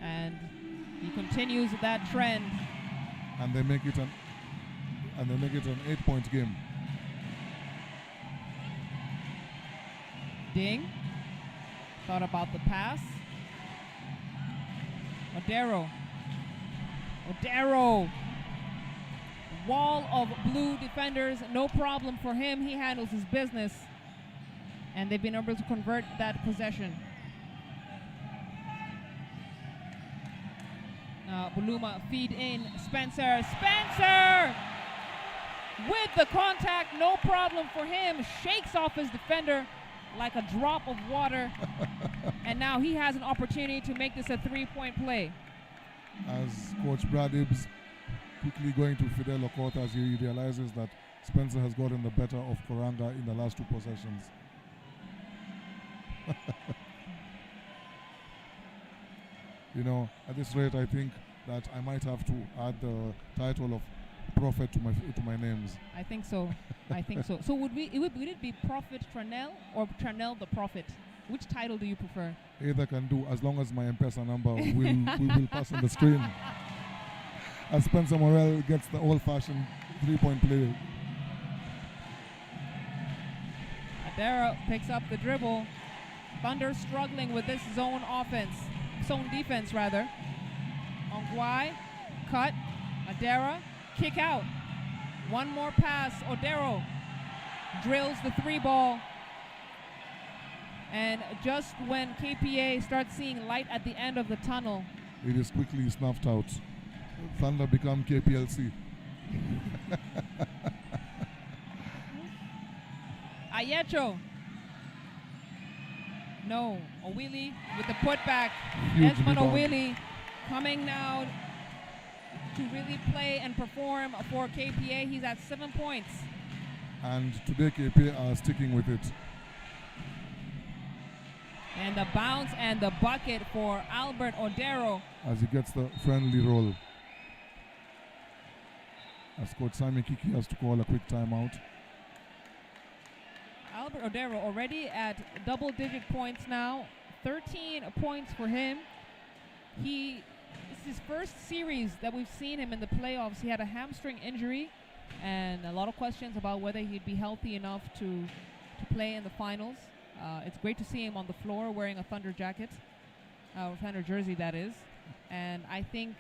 And he continues that trend. And they make it an 8-point game. Ding. Thought about the pass. Odero. Wall of blue defenders, no problem for him. He handles his business. And they've been able to convert that possession. Buluma feed in Spencer. Spencer with the contact, no problem for him. Shakes off his defender like a drop of water. And now he has an opportunity to make this a 3-point play. As Coach Brad Ibbs quickly going to Fidel Okoth as he realizes that Spencer has gotten the better of Koranga in the last 2 possessions. You know, at this rate, I think that I might have to add the title of prophet to my names. I think so. I think so. So would it be Prophet Tranel or Tranel the Prophet? Which title do you prefer? Either can do, as long as my M-Pesa number will pass on the screen. As Spencer Morel gets the old-fashioned 3-point play. Adara picks up the dribble. Thunder struggling with this zone defense rather. Ongwai, cut. Adara, kick out. One more pass. Odero drills the 3-ball. And just when KPA starts seeing light at the end of the tunnel, it is quickly snuffed out. Thunder become KPLC. Ayecho. No. Owili with the putback. Huge Esmond rebound. Owili coming now to really play and perform for KPA. He's at 7 points. And today KPA are sticking with it. And the bounce and the bucket for Albert Odero. As he gets the friendly roll. As Coach Sami Kiki has to call a quick timeout. Albert Odero already at double-digit points now. 13 points for him. This is his first series that we've seen him in the playoffs. He had a hamstring injury and a lot of questions about whether he'd be healthy enough to play in the finals. It's great to see him on the floor wearing a Thunder jacket, or Thunder jersey that is. And I think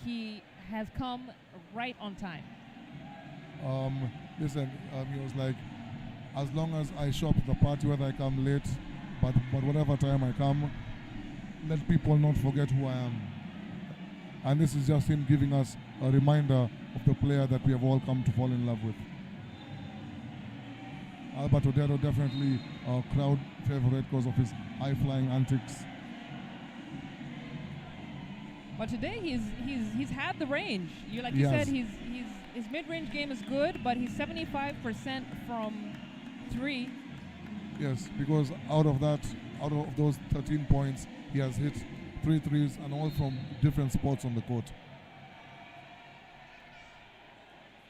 he has come right on time. Listen, he was like, as long as I show up at the party, whether I come late, but whatever time I come, let people not forget who I am. And this is just him giving us a reminder of the player that we have all come to fall in love with. Albert Odero definitely a crowd favorite because of his high-flying antics. But today he's had the range. You said, his mid-range game is good, but he's 75% from 3. Yes, because out of those 13 points, he has hit 3 threes and all from different spots on the court.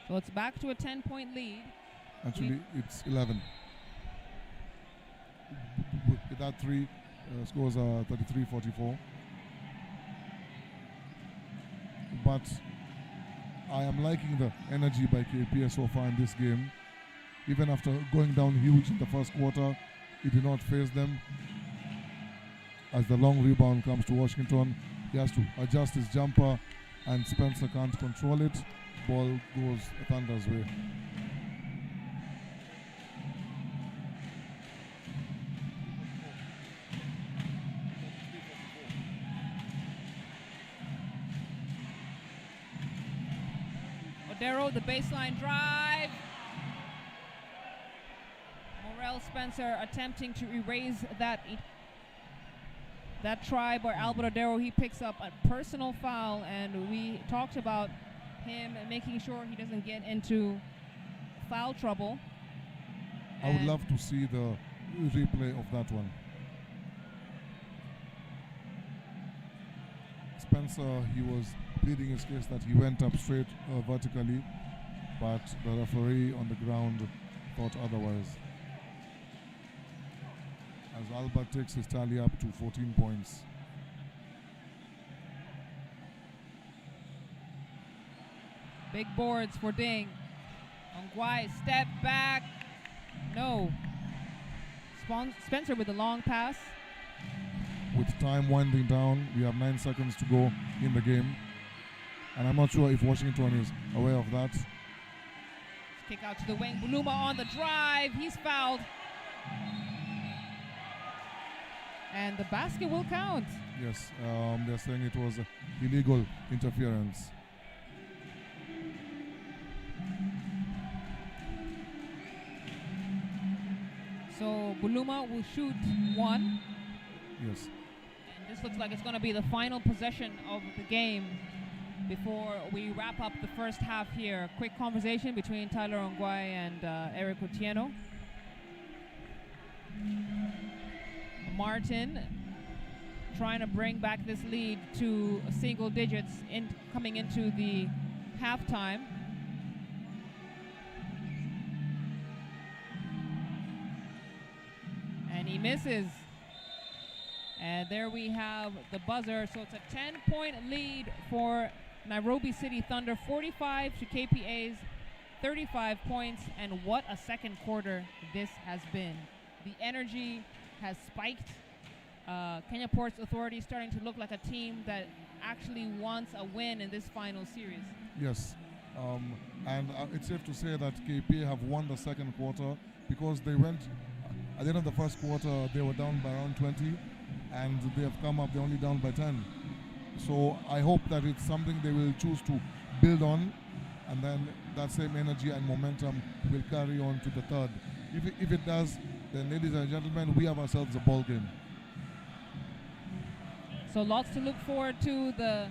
So it's back to a 10-point lead. Actually, it's 11. With that 3, scores are 33-44. But I am liking the energy by KPA so far in this game. Even after going down huge in the first quarter, it did not faze them. As the long rebound comes to Washington, he has to adjust his jumper and Spencer can't control it. Ball goes Thunder's way. Odero, the baseline drive. Morel Spencer attempting to erase that try by Albert Odero. He picks up a personal foul, and we talked about him making sure he doesn't get into foul trouble. I would love to see the replay of that one. Spencer, he was pleading his case that he went up straight vertically, but the referee on the ground thought otherwise. As Albert takes his tally up to 14 points. Big boards for Ding. Ongwai, step back. No. Spencer with a long pass. With time winding down, we have 9 seconds to go in the game. And I'm not sure if Washington is aware of that. Kick out to the wing. Buluma on the drive. He's fouled. And the basket will count. Yes, they're saying it was illegal interference. So Buluma will shoot one. Yes. And this looks like it's going to be the final possession of the game before we wrap up the first half here. Quick conversation between Tyler Ongwai and Eric Otieno. Martin trying to bring back this lead to single digits coming into the halftime. And he misses. And there we have the buzzer. So it's a 10-point lead for Nairobi City Thunder, 45 to KPA's 35 points. And what a second quarter this has been. The energy has spiked. Kenya Port's Authority starting to look like a team that actually wants a win in this final series. Yes, and it's safe to say that KPA have won the second quarter because they went, at the end of the first quarter, they were down by around 20, and they have come up, they're only down by 10. So I hope that it's something they will choose to build on, and then that same energy and momentum will carry on to the third. If it does, then ladies and gentlemen, we have ourselves a ball game. So lots to look forward to. The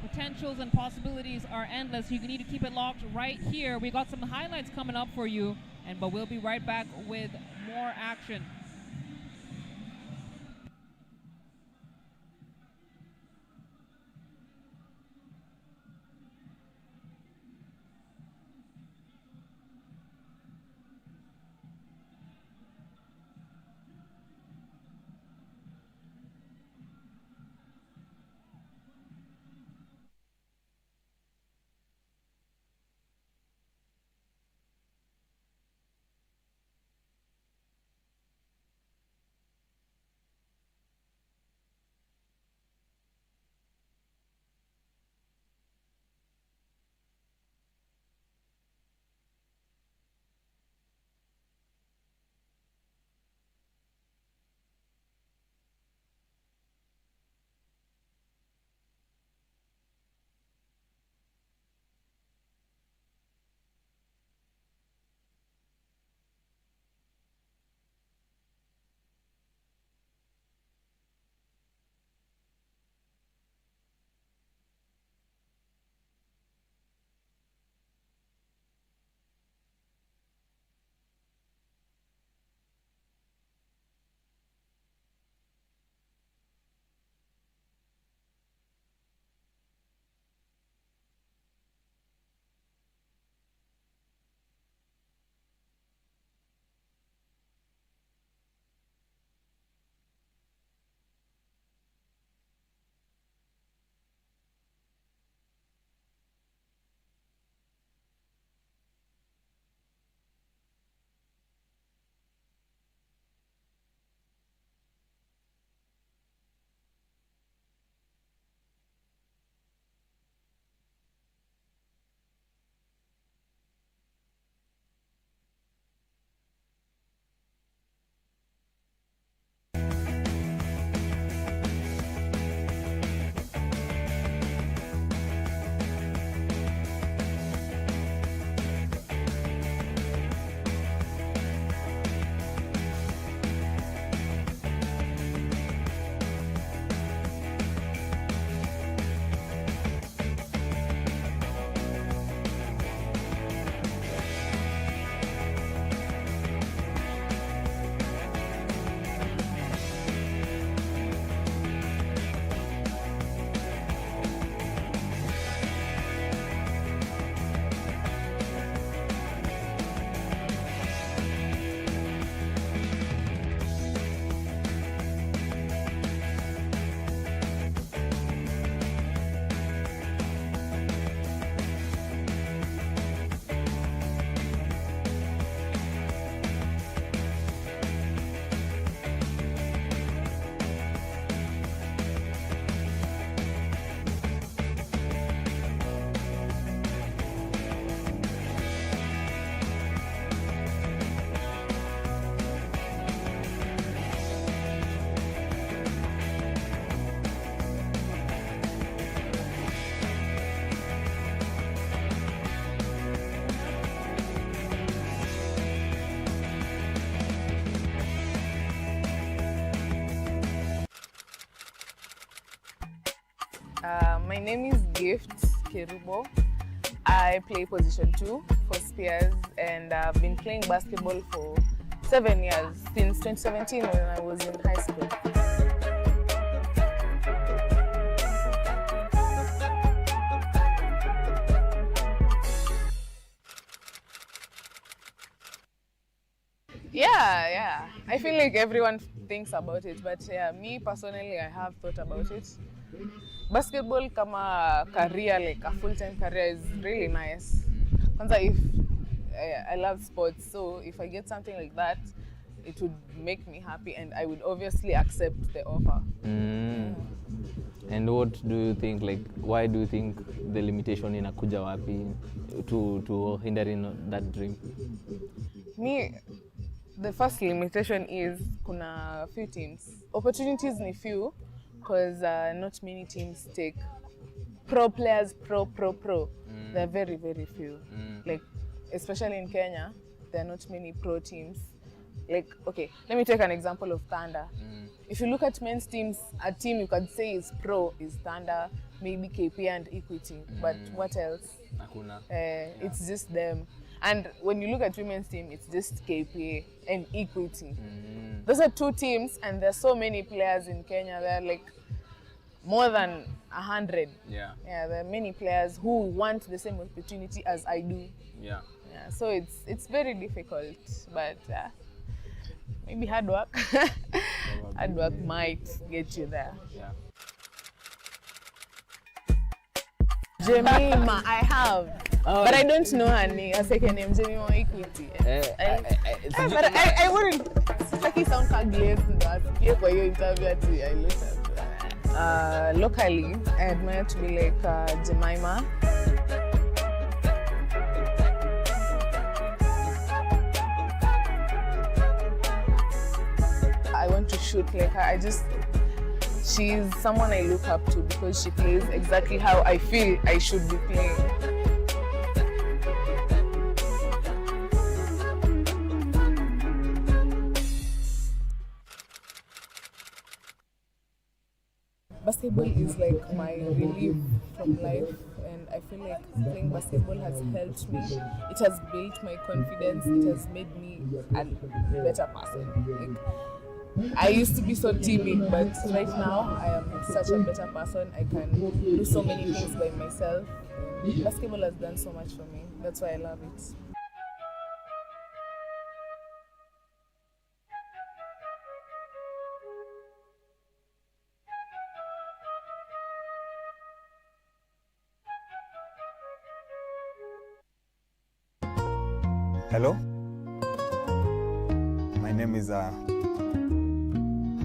potentials and possibilities are endless. You need to keep it locked right here. We got some highlights coming up for you, but we'll be right back with more action. name is Gift Kerubo. I play position 2 for Spears, and I've been playing basketball for 7 years, since 2017 when I was in high school. Yeah. I feel like everyone thinks about it, but yeah, me personally, I have thought about it. Basketball kama career, like a full-time career, is really nice. If I love sports, so if I get something like that, it would make me happy, and I would obviously accept the offer. And what do you think, like, why do you think the limitation inakuja wapi to hindering that dream? Me, the first limitation is kuna few teams. Opportunities ni few, because not many teams take pro players, pro. They're very, very few. Like, especially in Kenya, there are not many pro teams. Like, okay, let me take an example of Thunder. If you look at men's teams, a team you could say is pro is Thunder, maybe KPA and Equity. But what else? It's just them. And when you look at women's team, it's just KPA and Equity. Those are 2 teams, and there's so many players in Kenya. There are like more than 100. Yeah, there are many players who want the same opportunity as I do. Yeah. So it's very difficult, but maybe hard work. Hard work might get you there. Yeah. Jemima, I have. But I don't know her name. Her second name, Jemima Equity. But I wouldn't. Sitaki sound glazed in that. For your interview, I looked at locally, I admire to be like Jemima. I want to shoot like her. She's someone I look up to because she plays exactly how I feel I should be playing. Basketball is like my relief from life, and I feel like playing basketball has helped me. It has built my confidence. It has made me a better person. I used to be so timid, but right now I am such a better person. I can do so many things by myself. Basketball has done so much for me. That's why I love it. Hello, my name is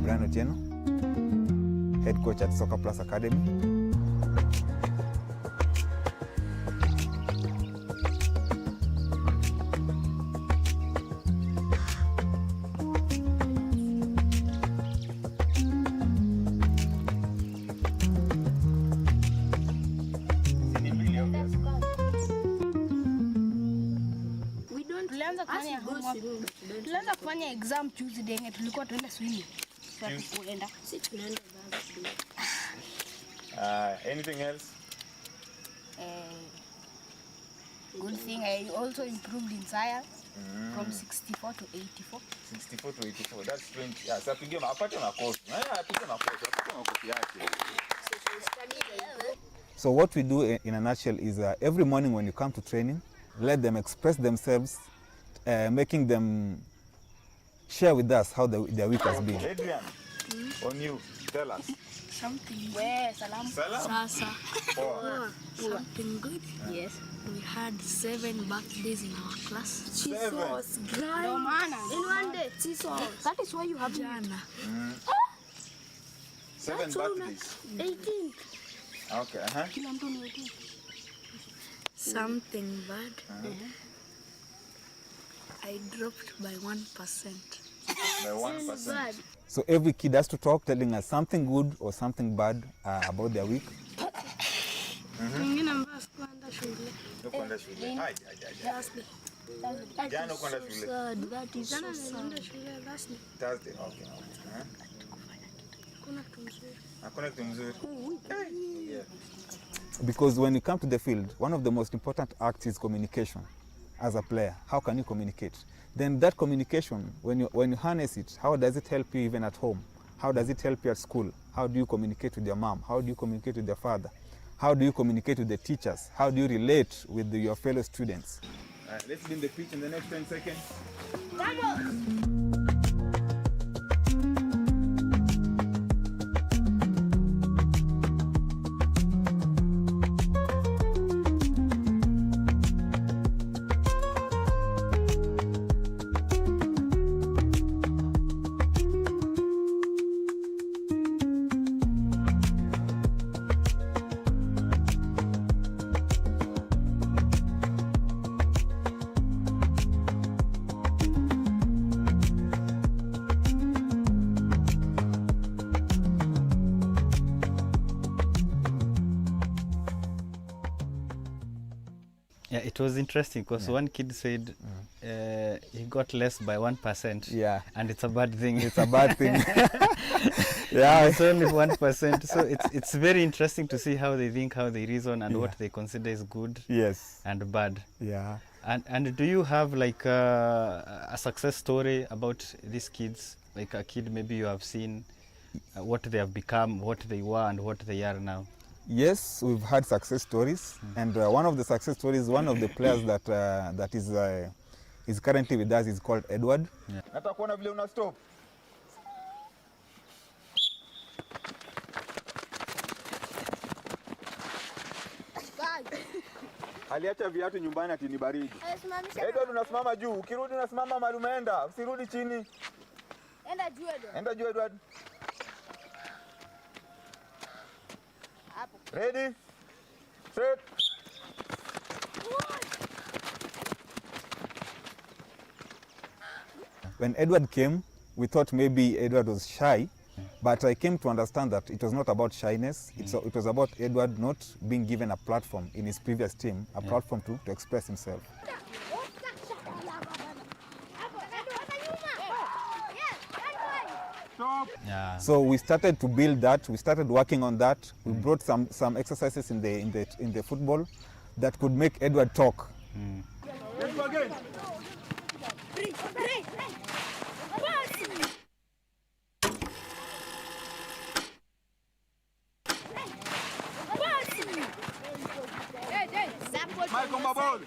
Brian Otieno, head coach at Soccer Plus Academy. Tulianza kufanya exam Tuesday na tulikuwa tuenda swimming. Sasa tuenda. Sisi tunaenda swimming. Anything else? Good thing I also improved in science from 64 to 84. 64 to 84. That's 20. Yeah, so pigema apate na course. Apate na course yake. So what we do in a nutshell is every morning when you come to training, let them express themselves, making them share with us how their week has been. Adrian, on you, tell us. Something. Where? Salam. Sasa. Oh. Something good. Yes. We had 7 birthdays in our class. 7. No man. In one day. That is why you have Jana. 7 birthdays. 18. Okay. Kila mtu ni 18. Something bad. I dropped by 1%. By 1%. Bad. So every kid has to talk, telling us something good or something bad about their week. Mwingine mbaya kwenda shule. Kwenda shule. Jana kwenda shule. That is so sad. Thursday. Okay. Kuna kitu mzuri. Hakuna kitu mzuri. Yeah. Because when you come to the field, one of the most important acts is communication as a player. How can you communicate? Then that communication, when you harness it, how does it help you even at home? How does it help you at school? How do you communicate with your mom? How do you communicate with your father? How do you communicate with the teachers? How do you relate with your fellow students? Let's be in the pitch in the next 10 seconds. Yeah, it was interesting because one kid said he got less by 1%. Yeah. And it's a bad thing. It's a bad thing. Yeah. It's only 1%. So it's very interesting to see how they think, how they reason, and what they consider is good Yes. and bad. Yeah. And do you have like a success story about these kids? Like a kid maybe you have seen what they have become, what they were, and what they are now? Yes, we've had success stories, and one of the success stories, one of the players that is currently with us is called Edward. Nataka kuona vile una stop. Aliacha viatu nyumbani ati ni baridi. Edward, unasimama juu, ukirudi unasimama mahali umeenda, usirudi chini. Enda juu Edward. Enda juu Edward. Ready? Set. When Edward came, we thought maybe Edward was shy, but I came to understand that it was not about shyness. It was about Edward not being given a platform in his previous team, a platform to express himself. Yeah. So we started to build that. We started working on that. We brought some exercises in the football that could make Edward talk. Let's go again. Mike on my ball.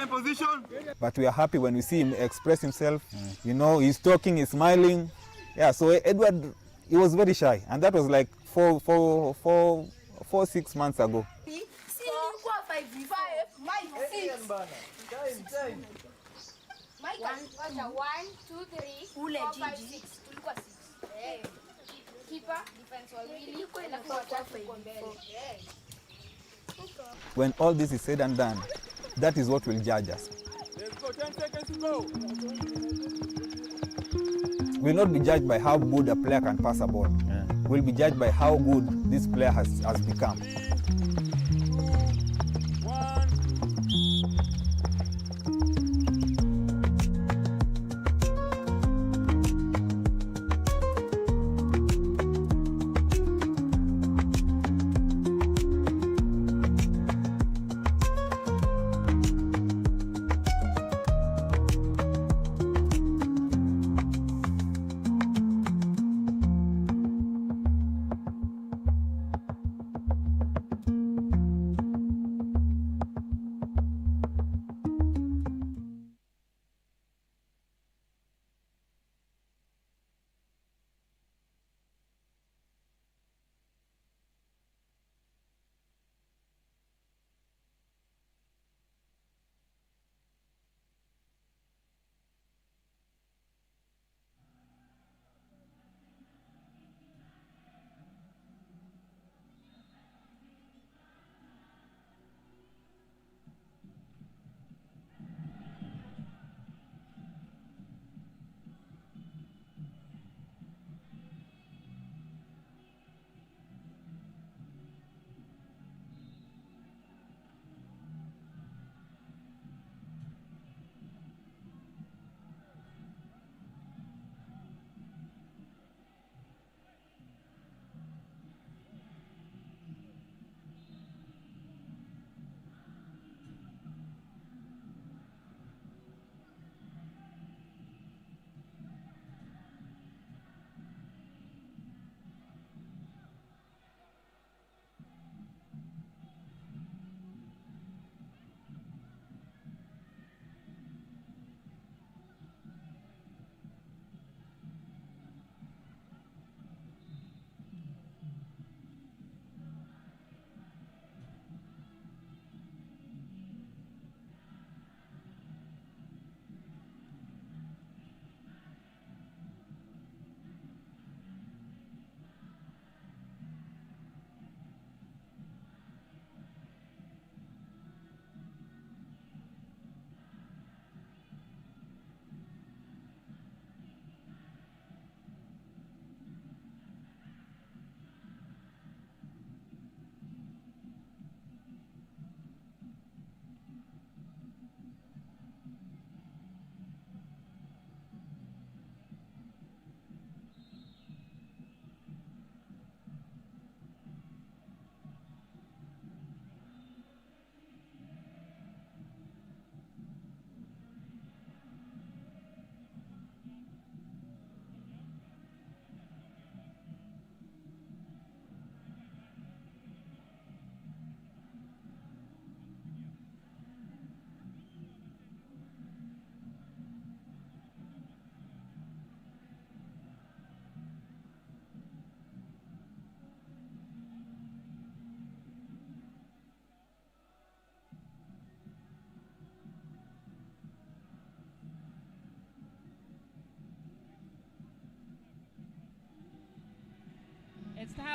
Position. But we are happy when we see him express himself. You know, he's talking, he's smiling. Yeah, so Edward, he was very shy, and that was like 6 months ago. When all this is said and done, that is what will judge us. Let's go, 10 seconds to go. We'll not be judged by how good a player can pass a ball. Yeah. We'll be judged by how good this player has become.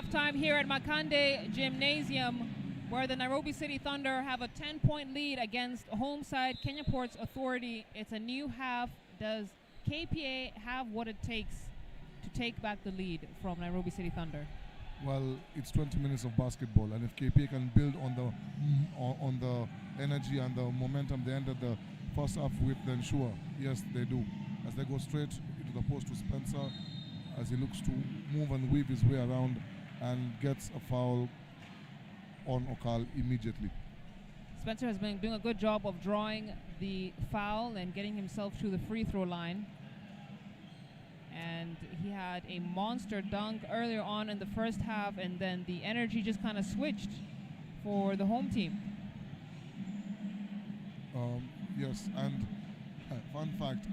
halftime here at Makande Gymnasium, where the Nairobi City Thunder have a 10-point lead against home side Kenya Ports Authority. It's a new half. Does KPA have what it takes to take back the lead from Nairobi City Thunder? Well, it's 20 minutes of basketball, and if KPA can build on the energy and the momentum they ended the first half with, then sure, yes, they do. As they go straight into the post to Spencer, as he looks to move and weave his way around and gets a foul on Okal immediately. Spencer has been doing a good job of drawing the foul and getting himself to the free throw line. And he had a monster dunk earlier on in the first half, and then the energy just kind of switched for the home team. Yes, and fun fact,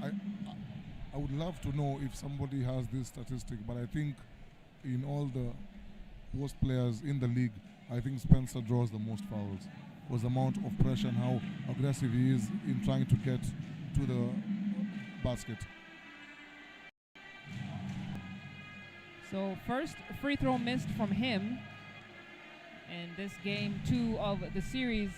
I would love to know if somebody has this statistic, but I think in all the worst players in the league, I think Spencer draws the most fouls. Was the amount of pressure and how aggressive he is in trying to get to the basket. So first free throw missed from him in this game 2 of the series.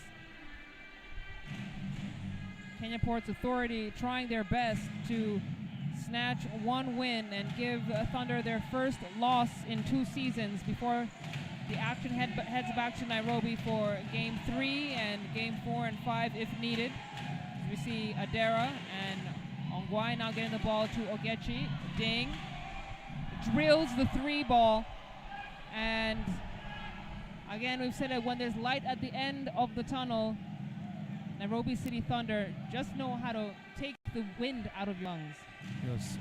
Kenya Ports Authority trying their best to snatch one win and give Thunder their first loss in 2 seasons before the action heads back to Nairobi for game 3 and game 4 and 5 if needed. We see Adera and Ongwai now getting the ball to Ogechi. Ding. Drills the 3 ball. And again, we've said that when there's light at the end of the tunnel, Nairobi City Thunder just know how to take the wind out of your lungs. Yes,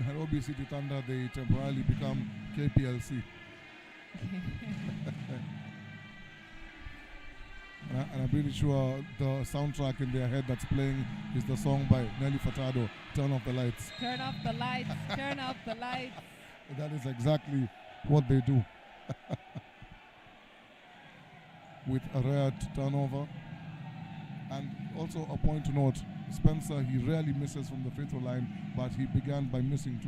Nairobi City Thunder, they temporarily become KPLC. and I'm pretty sure the soundtrack in their head that's playing is the song by Nelly Furtado, Turn Off the Lights. Turn off the lights, turn off the lights. That is exactly what they do. With a rare turnover. And also a point to note, Spencer, he rarely misses from the free throw line, but he began by missing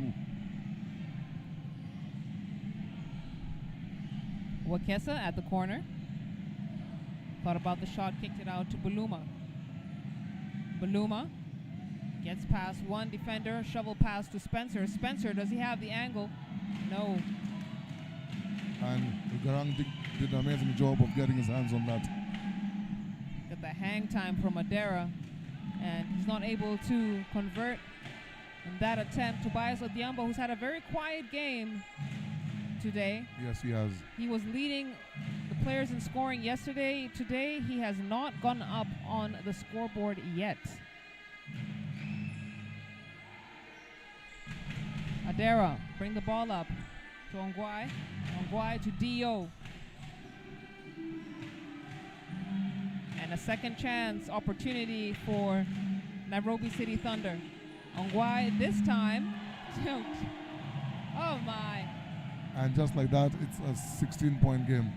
2. Wakesa at the corner. Thought about the shot, kicked it out to Buluma. Buluma gets past one defender, shovel pass to Spencer. Spencer, does he have the angle? No. And Garang did an amazing job of getting his hands on that. Got the hang time from Adera, and he's not able to convert in that attempt. Tobias Odhiambo, who's had a very quiet game today. Yes, he has. He was leading the players in scoring yesterday. Today, he has not gone up on the scoreboard yet. Adera, bring the ball up to Ongwai. Ongwai to Dio. And a second chance opportunity for Nairobi City Thunder. Ongwai this time. Oh my. And just like that, it's a 16-point game.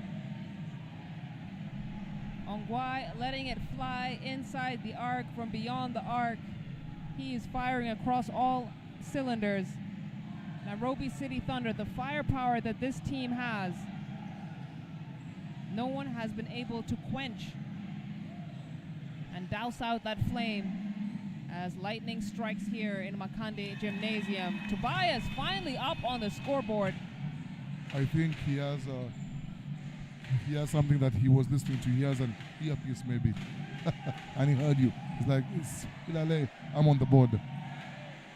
Ongwai letting it fly inside the arc from beyond the arc. He is firing across all cylinders. Nairobi City Thunder, the firepower that this team has, no one has been able to quench and douse out that flame as lightning strikes here in Makande Gymnasium. Tobias finally up on the scoreboard. I think he has something that he was listening to. He has an earpiece maybe. And he heard you. He's like, Ilale, I'm on the board.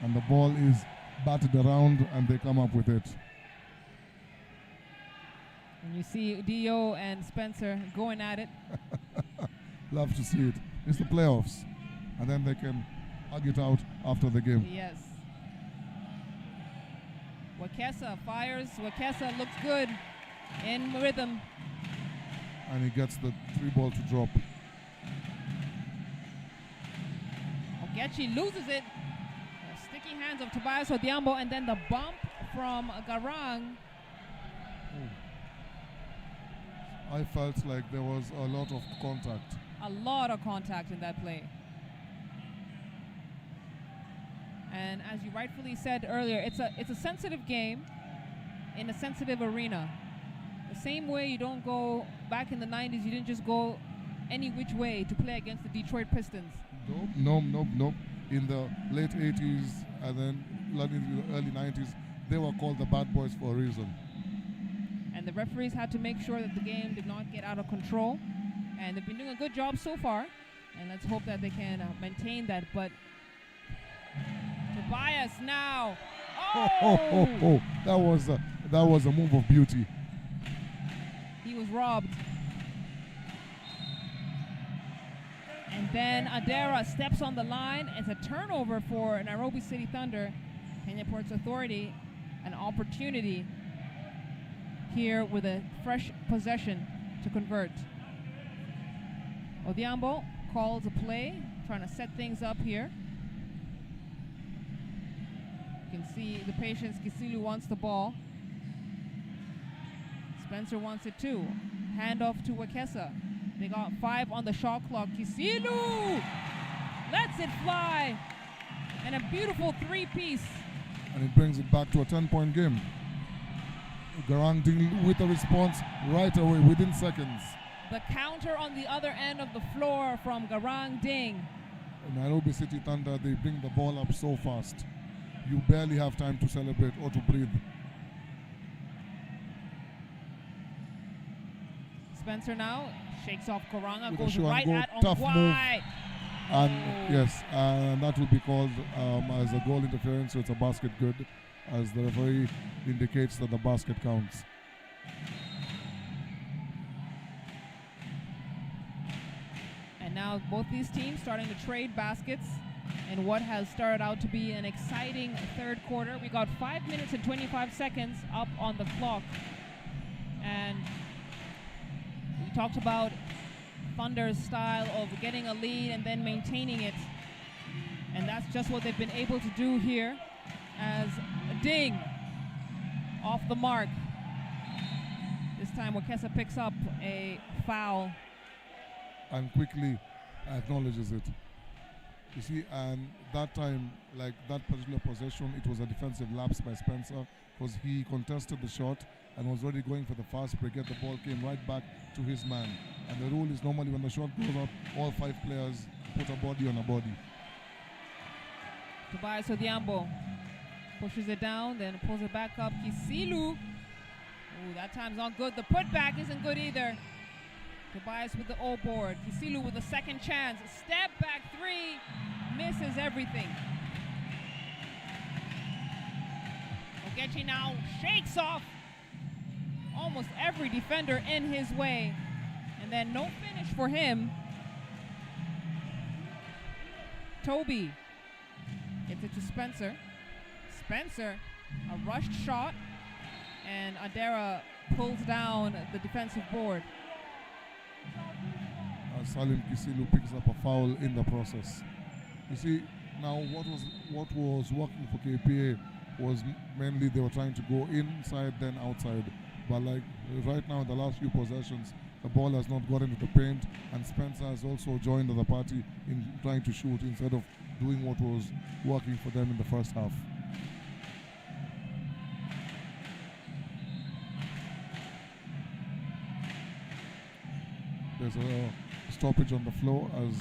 And the ball is batted around and they come up with it. And you see Dio and Spencer going at it. Love to see it. It's the playoffs. And then they can hug it out after the game. Yes. Wakesa fires. Wakesa looks good in rhythm. And he gets the 3 ball to drop. Ogechi loses it. Sticky hands of Tobias Odhiambo, and then the bump from Garang. I felt like there was a lot of contact. A lot of contact in that play. And as you rightfully said earlier, it's a sensitive game in a sensitive arena. The same way you don't go back in the 90s, you didn't just go any which way to play against the Detroit Pistons. Nope. In the late 80s and then in the early 90s, they were called the bad boys for a reason. And the referees had to make sure that the game did not get out of control. And they've been doing a good job so far. And let's hope that they can maintain that. But Tobias now. Oh! That was a move of beauty. He was robbed. And then Adera steps on the line. It's a turnover for Nairobi City Thunder. Kenya Ports Authority, an opportunity here with a fresh possession to convert. Odhiambo calls a play, trying to set things up here. You can see the patience. Kisilu wants the ball. Spencer wants it too. Handoff to Wakesa. They got 5 on the shot clock. Kisilu lets it fly. And a beautiful 3-piece. And it brings it back to a 10-point game. Garang Ding with a response right away within seconds. The counter on the other end of the floor from Garang Ding. Nairobi City Thunder, they bring the ball up so fast. You barely have time to celebrate or to breathe. Spencer now shakes off Koranga, With goes a right go, at tough move. Ongwai. And yes, and that will be called as a goal interference, so it's a basket good, as the referee indicates that the basket counts. And now both these teams starting to trade baskets in what has started out to be an exciting third quarter. We got 5 minutes and 25 seconds up on the clock. And we talked about Thunder's style of getting a lead and then maintaining it. And that's just what they've been able to do here, as a ding off the mark. This time Wakesa picks up a foul. And quickly acknowledges it. You see, and that time, like that particular possession, it was a defensive lapse by Spencer, because he contested the shot and was already going for the fast break. Yet the ball came right back to his man. And the rule is normally when the shot goes up, all 5 players put a body on a body. Tobias Odhiambo pushes it down, then pulls it back up. Kisilu. Ooh, that time's not good. The putback isn't good either. Tobias with the O board. Kisilu with a second chance. Step back 3. Misses everything. Ogechi now shakes off almost every defender in his way. And then no finish for him. Toby gets it to Spencer. Spencer, a rushed shot. And Adera pulls down the defensive board. Salim Kisilu picks up a foul in the process. You see, now what was working for KPA was mainly they were trying to go inside then outside. But like right now in the last few possessions, the ball has not got into the paint, and Spencer has also joined the party in trying to shoot instead of doing what was working for them in the first half. There's a stoppage on the floor as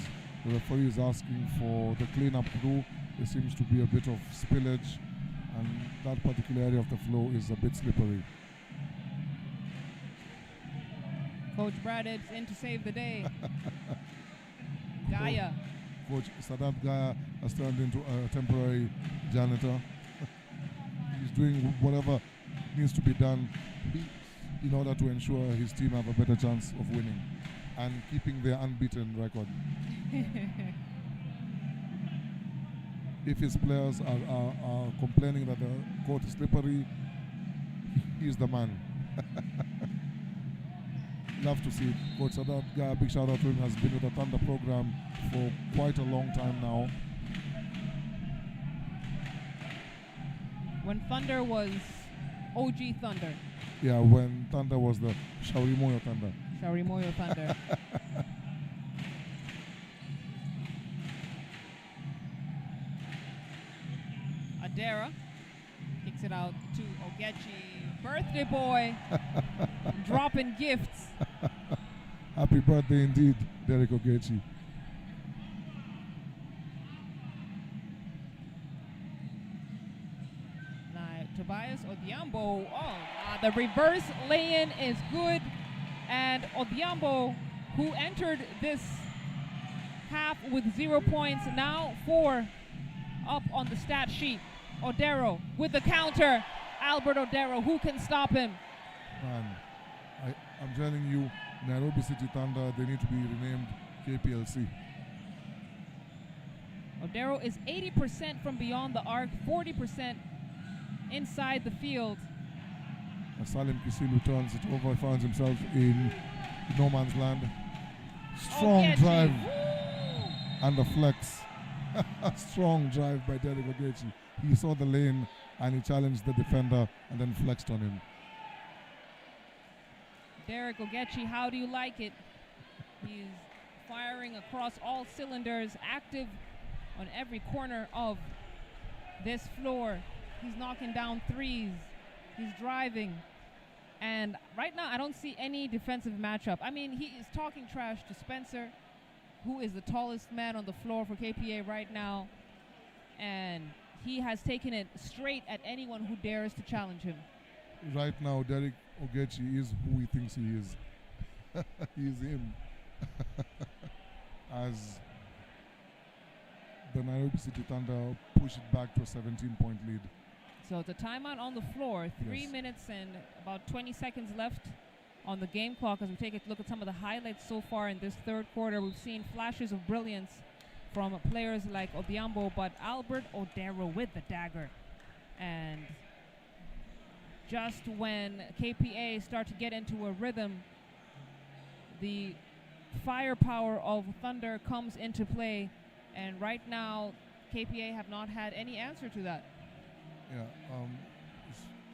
the referee is asking for the cleanup crew. There seems to be a bit of spillage, and that particular area of the floor is a bit slippery. Coach Braddock's in to save the day. Gaia. Coach Sadat Gaia has turned into a temporary janitor. He's doing whatever needs to be done in order to ensure his team have a better chance of winning and keeping their unbeaten record. If his players are complaining that the court is slippery, he's the man. Love to see it. Coach Sadat Gaia, big shout out to him, has been with the Thunder program for quite a long time now. When Thunder was OG Thunder. Yeah, when Thunder was the Shaurimoyo Thunder. Shaurimoyo Thunder. Adera kicks it out to Ogechi. Birthday boy dropping gifts. Happy birthday indeed, Derek Ogechi. Tobias Odhiambo. The reverse lay-in is good. And Odhiambo, who entered this half with 0 points, now 4 up on the stat sheet. Odero with the counter. Albert Odero, who can stop him? Man, I'm telling you, Nairobi City Thunder, they need to be renamed KPLC. Odero is 80% from beyond the arc, 40% inside the field. Salim Kisilu turns it over, finds himself in no man's land. Strong Ogechi. drive Woo! and a flex. A strong drive by Derek Ogechi. He saw the lane and he challenged the defender and then flexed on him. Derek Ogechi, how do you like it? He's firing across all cylinders, active on every corner of this floor. He's knocking down threes. He's driving. And right now, I don't see any defensive matchup. I mean, he is talking trash to Spencer, who is the tallest man on the floor for KPA right now. And he has taken it straight at anyone who dares to challenge him. Right now, Derek Ogechi is who he thinks he is. He's him. As the Nairobi City Thunder push it back to a 17-point lead. So it's a timeout on the floor. 3 Yes. minutes and about 20 seconds left on the game clock as we take a look at some of the highlights so far in this third quarter. We've seen flashes of brilliance from players like Odhiambo, but Albert Odero with the dagger. And just when KPA start to get into a rhythm, the firepower of Thunder comes into play. And right now, KPA have not had any answer to that. Yeah,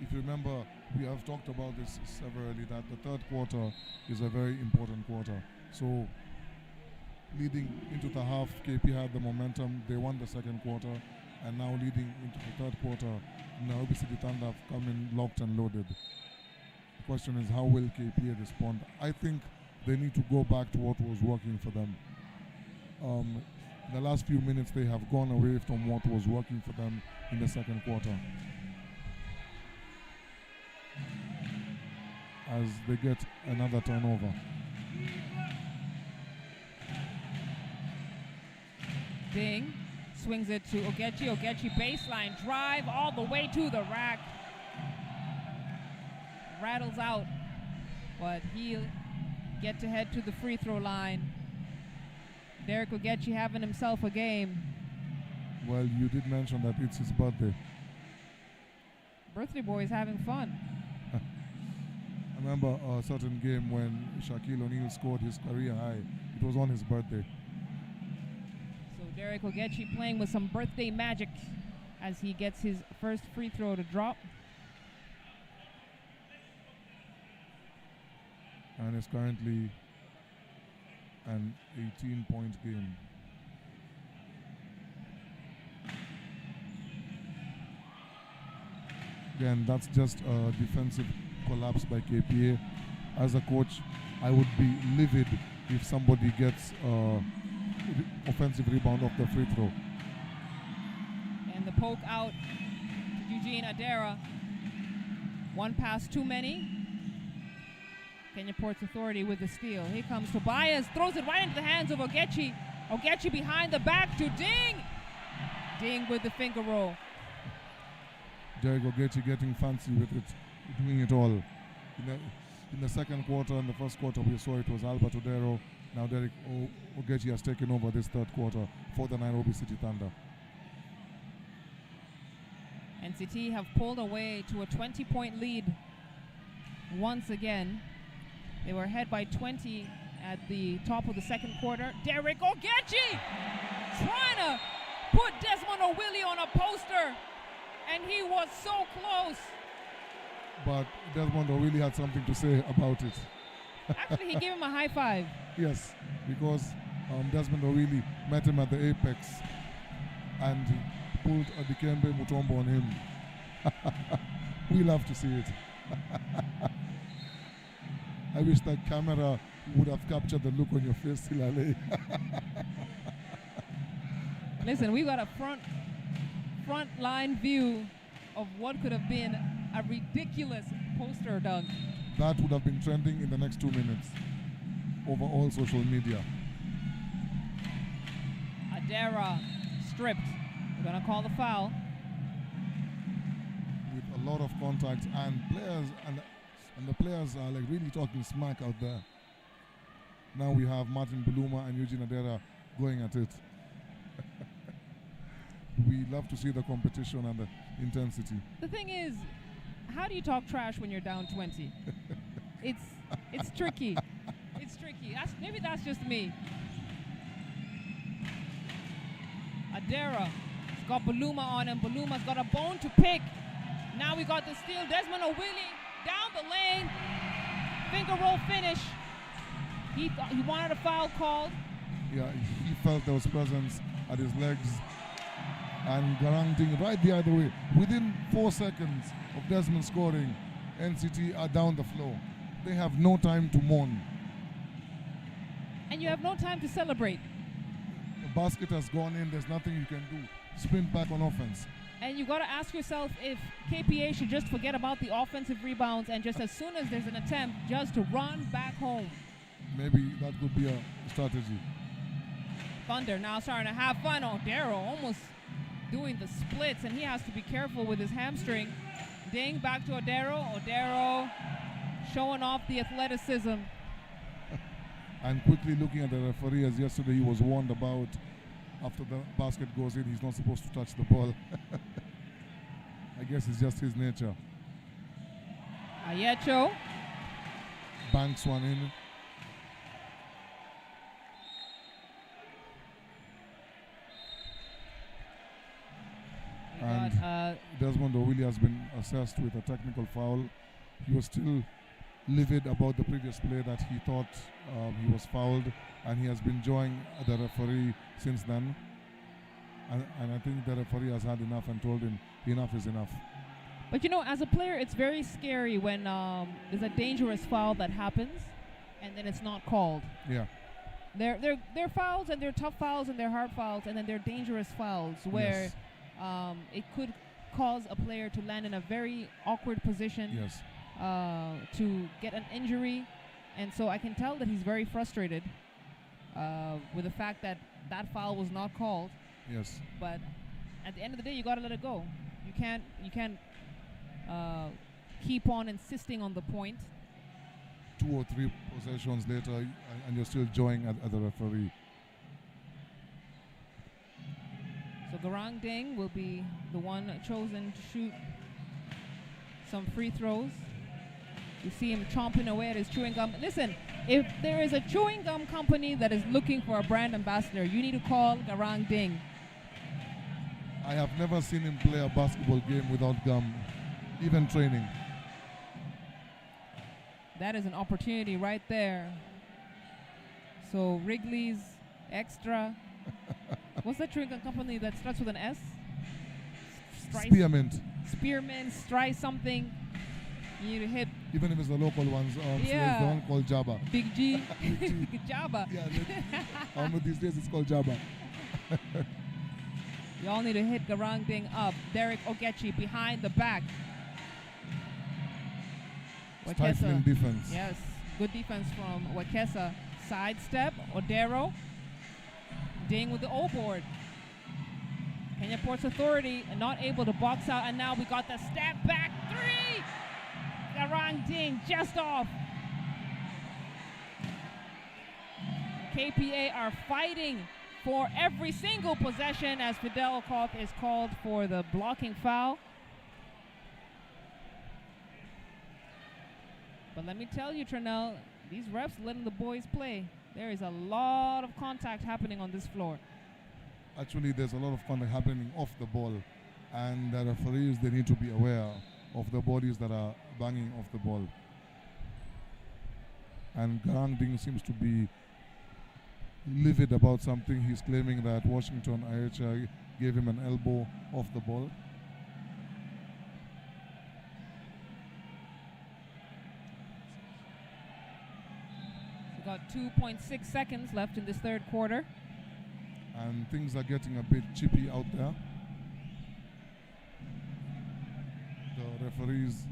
if you remember, we have talked about this severally, that the third quarter is a very important quarter. So leading into the half, KP had the momentum. They won the second quarter, and now leading into the third quarter, Nairobi City Thunder have come in locked and loaded. The question is, how will KPA respond? I think they need to go back to what was working for them. In the last few minutes, they have gone away from what was working for them in the second quarter. As they get another turnover. Ding swings it to Ogechi. Ogechi baseline drive all the way to the rack. Rattles out, but he'll get to head to the free throw line. Derek Ogechi having himself a game. Well, you did mention that it's his birthday. Birthday boy is having fun. I remember a certain game when Shaquille O'Neal scored his career high. It was on his birthday. So Derek Ogechi playing with some birthday magic as he gets his first free throw to drop. And it's currently an 18-point game. Again, that's just a defensive collapse by KPA. As a coach, I would be livid if somebody gets offensive rebound off the free throw. And the poke out to Eugene Adera. One pass too many. Kenya Ports Authority with the steal. Here comes Tobias, throws it right into the hands of Ogechi. Ogechi behind the back to Ding. Ding with the finger roll. Derek Ogechi getting fancy with it, doing it all. In the second quarter and the first quarter, we saw it was Albert Odero. Now Derek Ogechi has taken over this third quarter for the Nairobi City Thunder. NCT have pulled away to a 20-point lead once again. They were ahead by 20 at the top of the second quarter. Derek Ogechi trying to put Desmond O'Willie on a poster, and he was so close. But Desmond really had something to say about it. Actually, he gave him a high five. Yes, because Desmond O'Reilly met him at the apex and pulled a Dikembe Mutombo on him. We love to see it. I wish that camera would have captured the look on your face, Silale. Listen, we got a front line view of what could have been a ridiculous poster dunk. That would have been trending in the next 2 minutes over all social media. Adera stripped. We're gonna call the foul. With a lot of contact and players and the players are like really talking smack out there. Now we have Martin Buluma and Eugene Adera going at it. We love to see the competition and the intensity. The thing is, how do you talk trash when you're down 20? It's tricky. It's tricky. Maybe that's just me. Adera has got Buluma on him. Buluma's got a bone to pick. Now we got the steal. Desmond O'Willie down the lane. Finger roll finish. He wanted a foul called. Yeah, he felt there was presence at his legs. And Garang Ding right the other way. Within 4 seconds of Desmond scoring, NCT are down the floor. They have no time to mourn. And you have no time to celebrate. The basket has gone in, there's nothing you can do. Sprint back on offense. And you got to ask yourself if KPA should just forget about the offensive rebounds and just as soon as there's an attempt, just to run back home. Maybe that could be a strategy. Thunder now starting to have fun. Odero almost doing the splits, and he has to be careful with his hamstring. Ding back to Odero. Odero showing off the athleticism. And quickly looking at the referee, as yesterday he was warned about after the basket goes in, he's not supposed to touch the ball. I guess it's just his nature. Ayecho. Banks one in. And Desmond O'Willie has been assessed with a technical foul. He was still livid about the previous play that he thought he was fouled, and he has been joining the referee since then. And I think the referee has had enough and told him enough is enough. But you know, as a player, it's very scary when there's a dangerous foul that happens and then it's not called. Yeah. They're fouls, and they're tough fouls, and they're hard fouls, and then they're dangerous fouls where it could cause a player to land in a very awkward position. Yes. To get an injury, and so I can tell that he's very frustrated with the fact that that foul was not called. Yes. But at the end of the day, you got to let it go. You can't keep on insisting on the point. 2 or 3 possessions later, and you're still joining at the referee. So Garang Ding will be the one chosen to shoot some free throws. You see him chomping away at his chewing gum. Listen, if there is a chewing gum company that is looking for a brand ambassador, you need to call Garang Ding. I have never seen him play a basketball game without gum, even training. That is an opportunity right there. So Wrigley's, Extra. What's that chewing gum company that starts with an S? Spearmint. Spearmint, Strice something. You need to hit. Even if it's the local ones, so there's the one called Jabba. Big G. Jabba. Yeah, these days it's called Jabba. You all need to hit Garang Ding up. Derek Ogechi behind the back. Stifling defense. Yes, good defense from Wakesa. Sidestep, Odero. Ding with the O-board. Kenya Ports Authority not able to box out, and now we got the step back 3! Garang Ding just off. KPA are fighting for every single possession as Fidel Koth is called for the blocking foul. But let me tell you, Trinell, these refs letting the boys play. There is a lot of contact happening on this floor. Actually, there's a lot of contact happening off the ball, and the referees, they need to be aware of the bodies that are banging off the ball. And Garang Ding seems to be livid about something. He's claiming that Washington IHI gave him an elbow off the ball. We've got 2.6 seconds left in this third quarter. And things are getting a bit chippy out there. The referees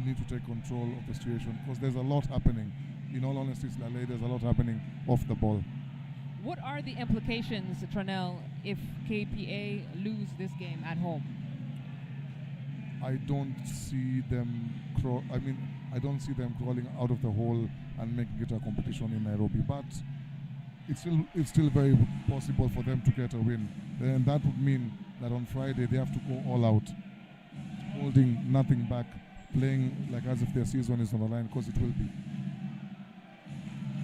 need to take control of the situation because there's a lot happening. In all honesty, Slale, there's a lot happening off the ball. What are the implications, Tranel, if KPA lose this game at home? I don't see them I don't see them crawling out of the hole and making it a competition in Nairobi, but it's still very possible for them to get a win. Then that would mean that on Friday they have to go all out, holding nothing back, playing like as if their season is on the line, because it will be.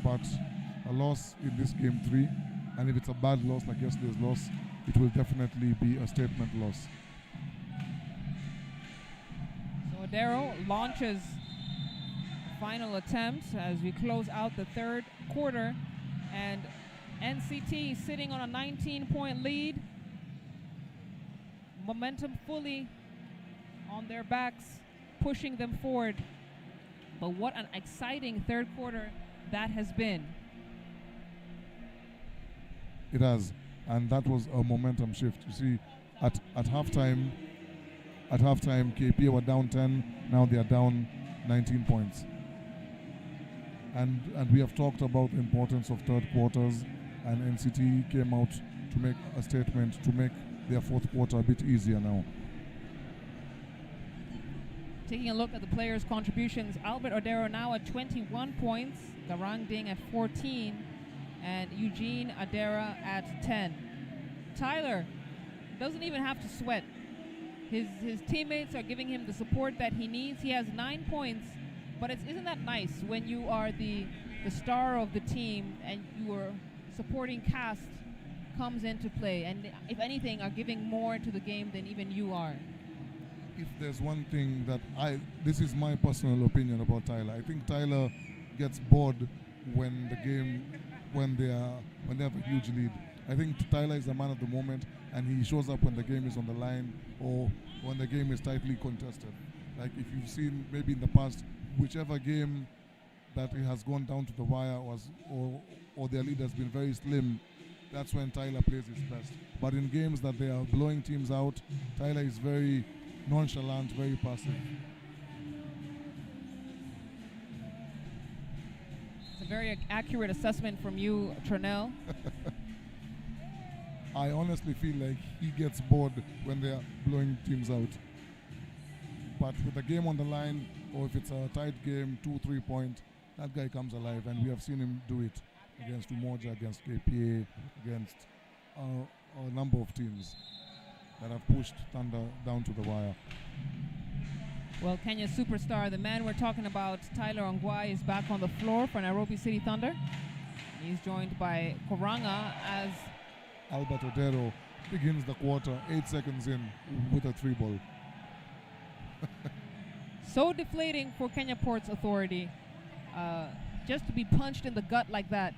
But a loss in this game 3, and if it's a bad loss like yesterday's loss, it will definitely be a statement loss. So Odero launches the final attempt as we close out the third quarter, and NCT sitting on a 19-point lead, momentum fully on their backs, pushing them forward. But what an exciting third quarter that has been. It has, and that was a momentum shift. You see, at halftime, KPA were down 10. Now they are down 19 points. And we have talked about the importance of third quarters, and NCT came out to make a statement to make their fourth quarter a bit easier now. Taking a look at the players' contributions, Albert Odero now at 21 points, Garang Ding at 14, and Eugene Adera at 10. Tyler doesn't even have to sweat. His teammates are giving him the support that he needs. He has 9 points, but isn't that nice when you are the star of the team and your supporting cast comes into play, and if anything are giving more to the game than even you are? If there's one thing that this is my personal opinion about Tyler. I think Tyler gets bored when they have a huge lead. I think Tyler is a man of the moment, and he shows up when the game is on the line or when the game is tightly contested. Like if you've seen maybe in the past, whichever game that it has gone down to the wire or their lead has been very slim, that's when Tyler plays his best. But in games that they are blowing teams out, Tyler is very nonchalant, very passive. It's a very accurate assessment from you, Tranel. I honestly feel like he gets bored when they are blowing teams out. But with the game on the line, or if it's a tight game, 2-3 point, that guy comes alive, and we have seen him do it against Umoja, against KPA, against a number of teams that have pushed Thunder down to the wire. Well, Kenya's superstar, the man we're talking about, Tyler Ongwai, is back on the floor for Nairobi City Thunder. He's joined by Koranga as Albert Odero begins the quarter 8 seconds in with a 3-ball. so deflating for Kenya Ports Authority, just to be punched in the gut like that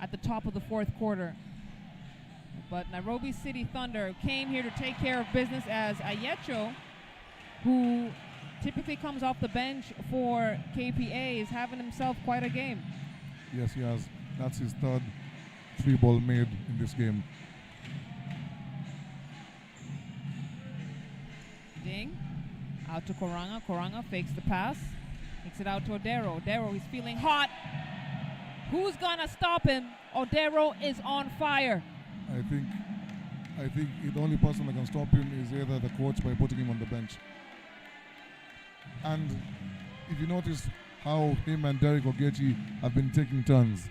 at the top of the fourth quarter. But Nairobi City Thunder came here to take care of business as Ayecho, who typically comes off the bench for KPA, is having himself quite a game. Yes, he has. That's his third 3-ball made in this game. Ding. Out to Koranga. Koranga fakes the pass. Takes it out to Odero. Odero, he's feeling hot. Who's gonna stop him? Odero is on fire. I think the only person that can stop him is either the coach by putting him on the bench. And if you notice how him and Derek Ogechi have been taking turns.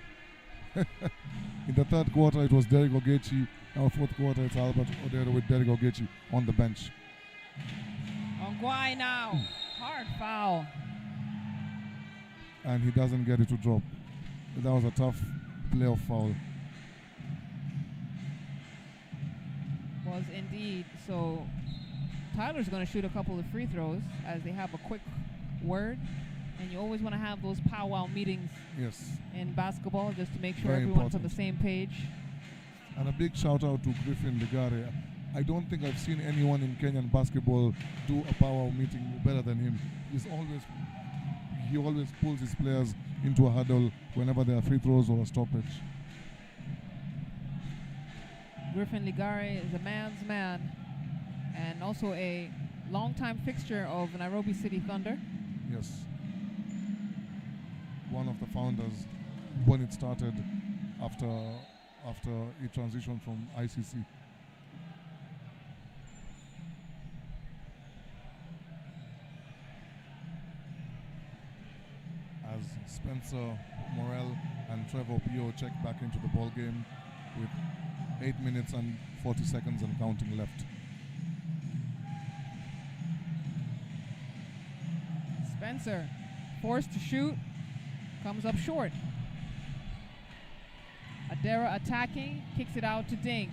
In the third quarter it was Derek Ogechi. Now fourth quarter it's Albert Odero with Derek Ogechi on the bench. Ongwai now. Hard foul. And he doesn't get it to drop. That was a tough playoff foul. Was indeed. So Tyler's going to shoot a couple of free throws as they have a quick word. And you always want to have those powwow meetings in basketball just to make sure Very everyone's important. on the same page. And a big shout out to Griffin Ligare. I don't think I've seen anyone in Kenyan basketball do a powwow meeting better than him. He always pulls his players into a huddle. whenever there are free throws or a stoppage. Griffin Ligare is a man's man and also a longtime fixture of Nairobi City Thunder. Yes. One of the founders when it started after it transitioned from ICC. As Spencer Morel and Trevor Pio check back into the ball game with 8 minutes and 40 seconds and counting left. Spencer, forced to shoot, comes up short. Adera attacking, kicks it out to Ding.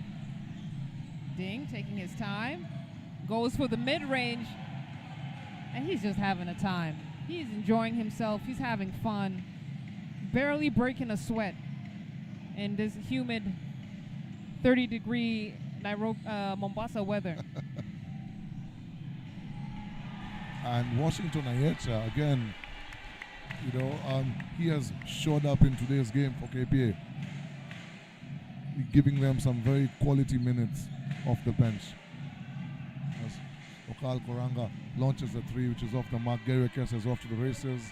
Ding taking his time, goes for the mid-range, and he's just having a time. He's enjoying himself, he's having fun, barely breaking a sweat in this humid 30-degree Mombasa weather. And Washington Ayacha, again, he has showed up in today's game for KPA, giving them some very quality minutes off the bench. As Okal Koranga launches a three, which is off the mark. Gary Kess is off to the races.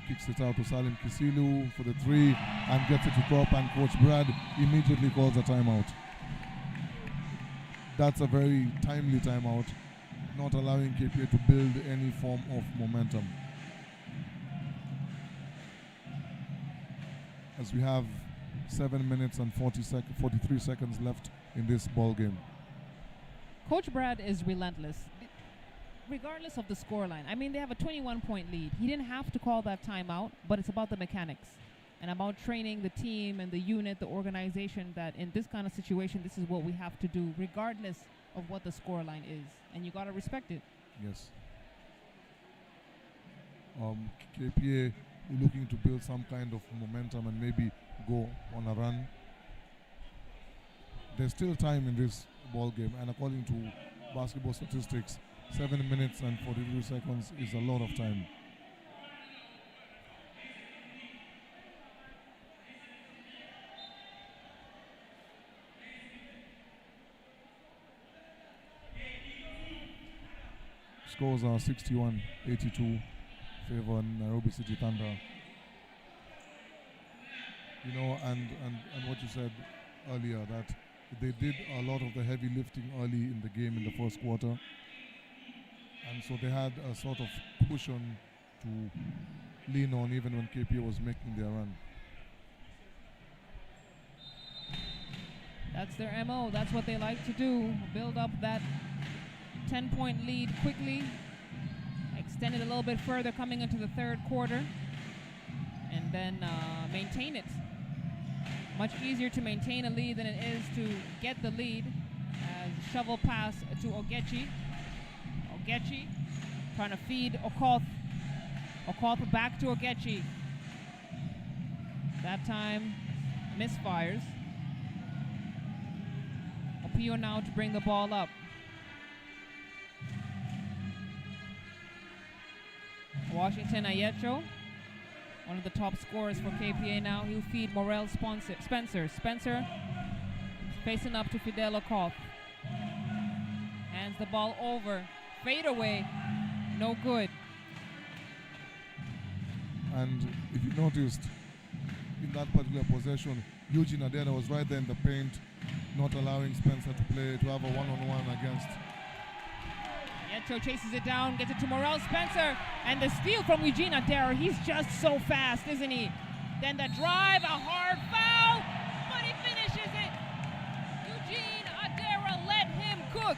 Kicks it out to Salim Kisilu for the three and gets it to top, and Coach Brad immediately calls a timeout. That's a very timely timeout, not allowing KPA to build any form of momentum. As we have 7 minutes and 43 seconds left in this ball game. Coach Brad is relentless, regardless of the scoreline. I mean, they have a 21-point lead. He didn't have to call that timeout, but it's about the mechanics and about training the team and the unit, the organization, that in this kind of situation, this is what we have to do, regardless of what the scoreline is. And you got to respect it. Yes. KPA looking to build some kind of momentum and maybe go on a run. There's still time in this ball game, and according to basketball statistics, 7 minutes and 43 seconds is a lot of time. Scores are 61-82, favor Nairobi City Thunder. And what you said earlier, that they did a lot of the heavy lifting early in the game in the first quarter, and so they had a sort of cushion to lean on even when KPA was making their run. That's their MO. That's what they like to do. Build up that 10-point lead quickly, extend it a little bit further coming into the third quarter, and then maintain it. Much easier to maintain a lead than it is to get the lead. As shovel pass to Ogechi. Ogechi trying to feed Okoth. Okoth back to Ogechi. That time misfires. Opio now to bring the ball up. Washington Ayecho, one of the top scorers for KPA now. He'll feed Morel Spencer. Spencer facing up to Fidel Okoth. Hands the ball over. Fade away. No good. And if you noticed, in that particular possession, Eugene Adera was right there in the paint, not allowing Spencer to have a one-on-one against. Yecho chases it down, gets it to Morel Spencer, and the steal from Eugene Adera. He's just so fast, isn't he? Then the drive, a hard foul, but he finishes it. Eugene Adera let him cook.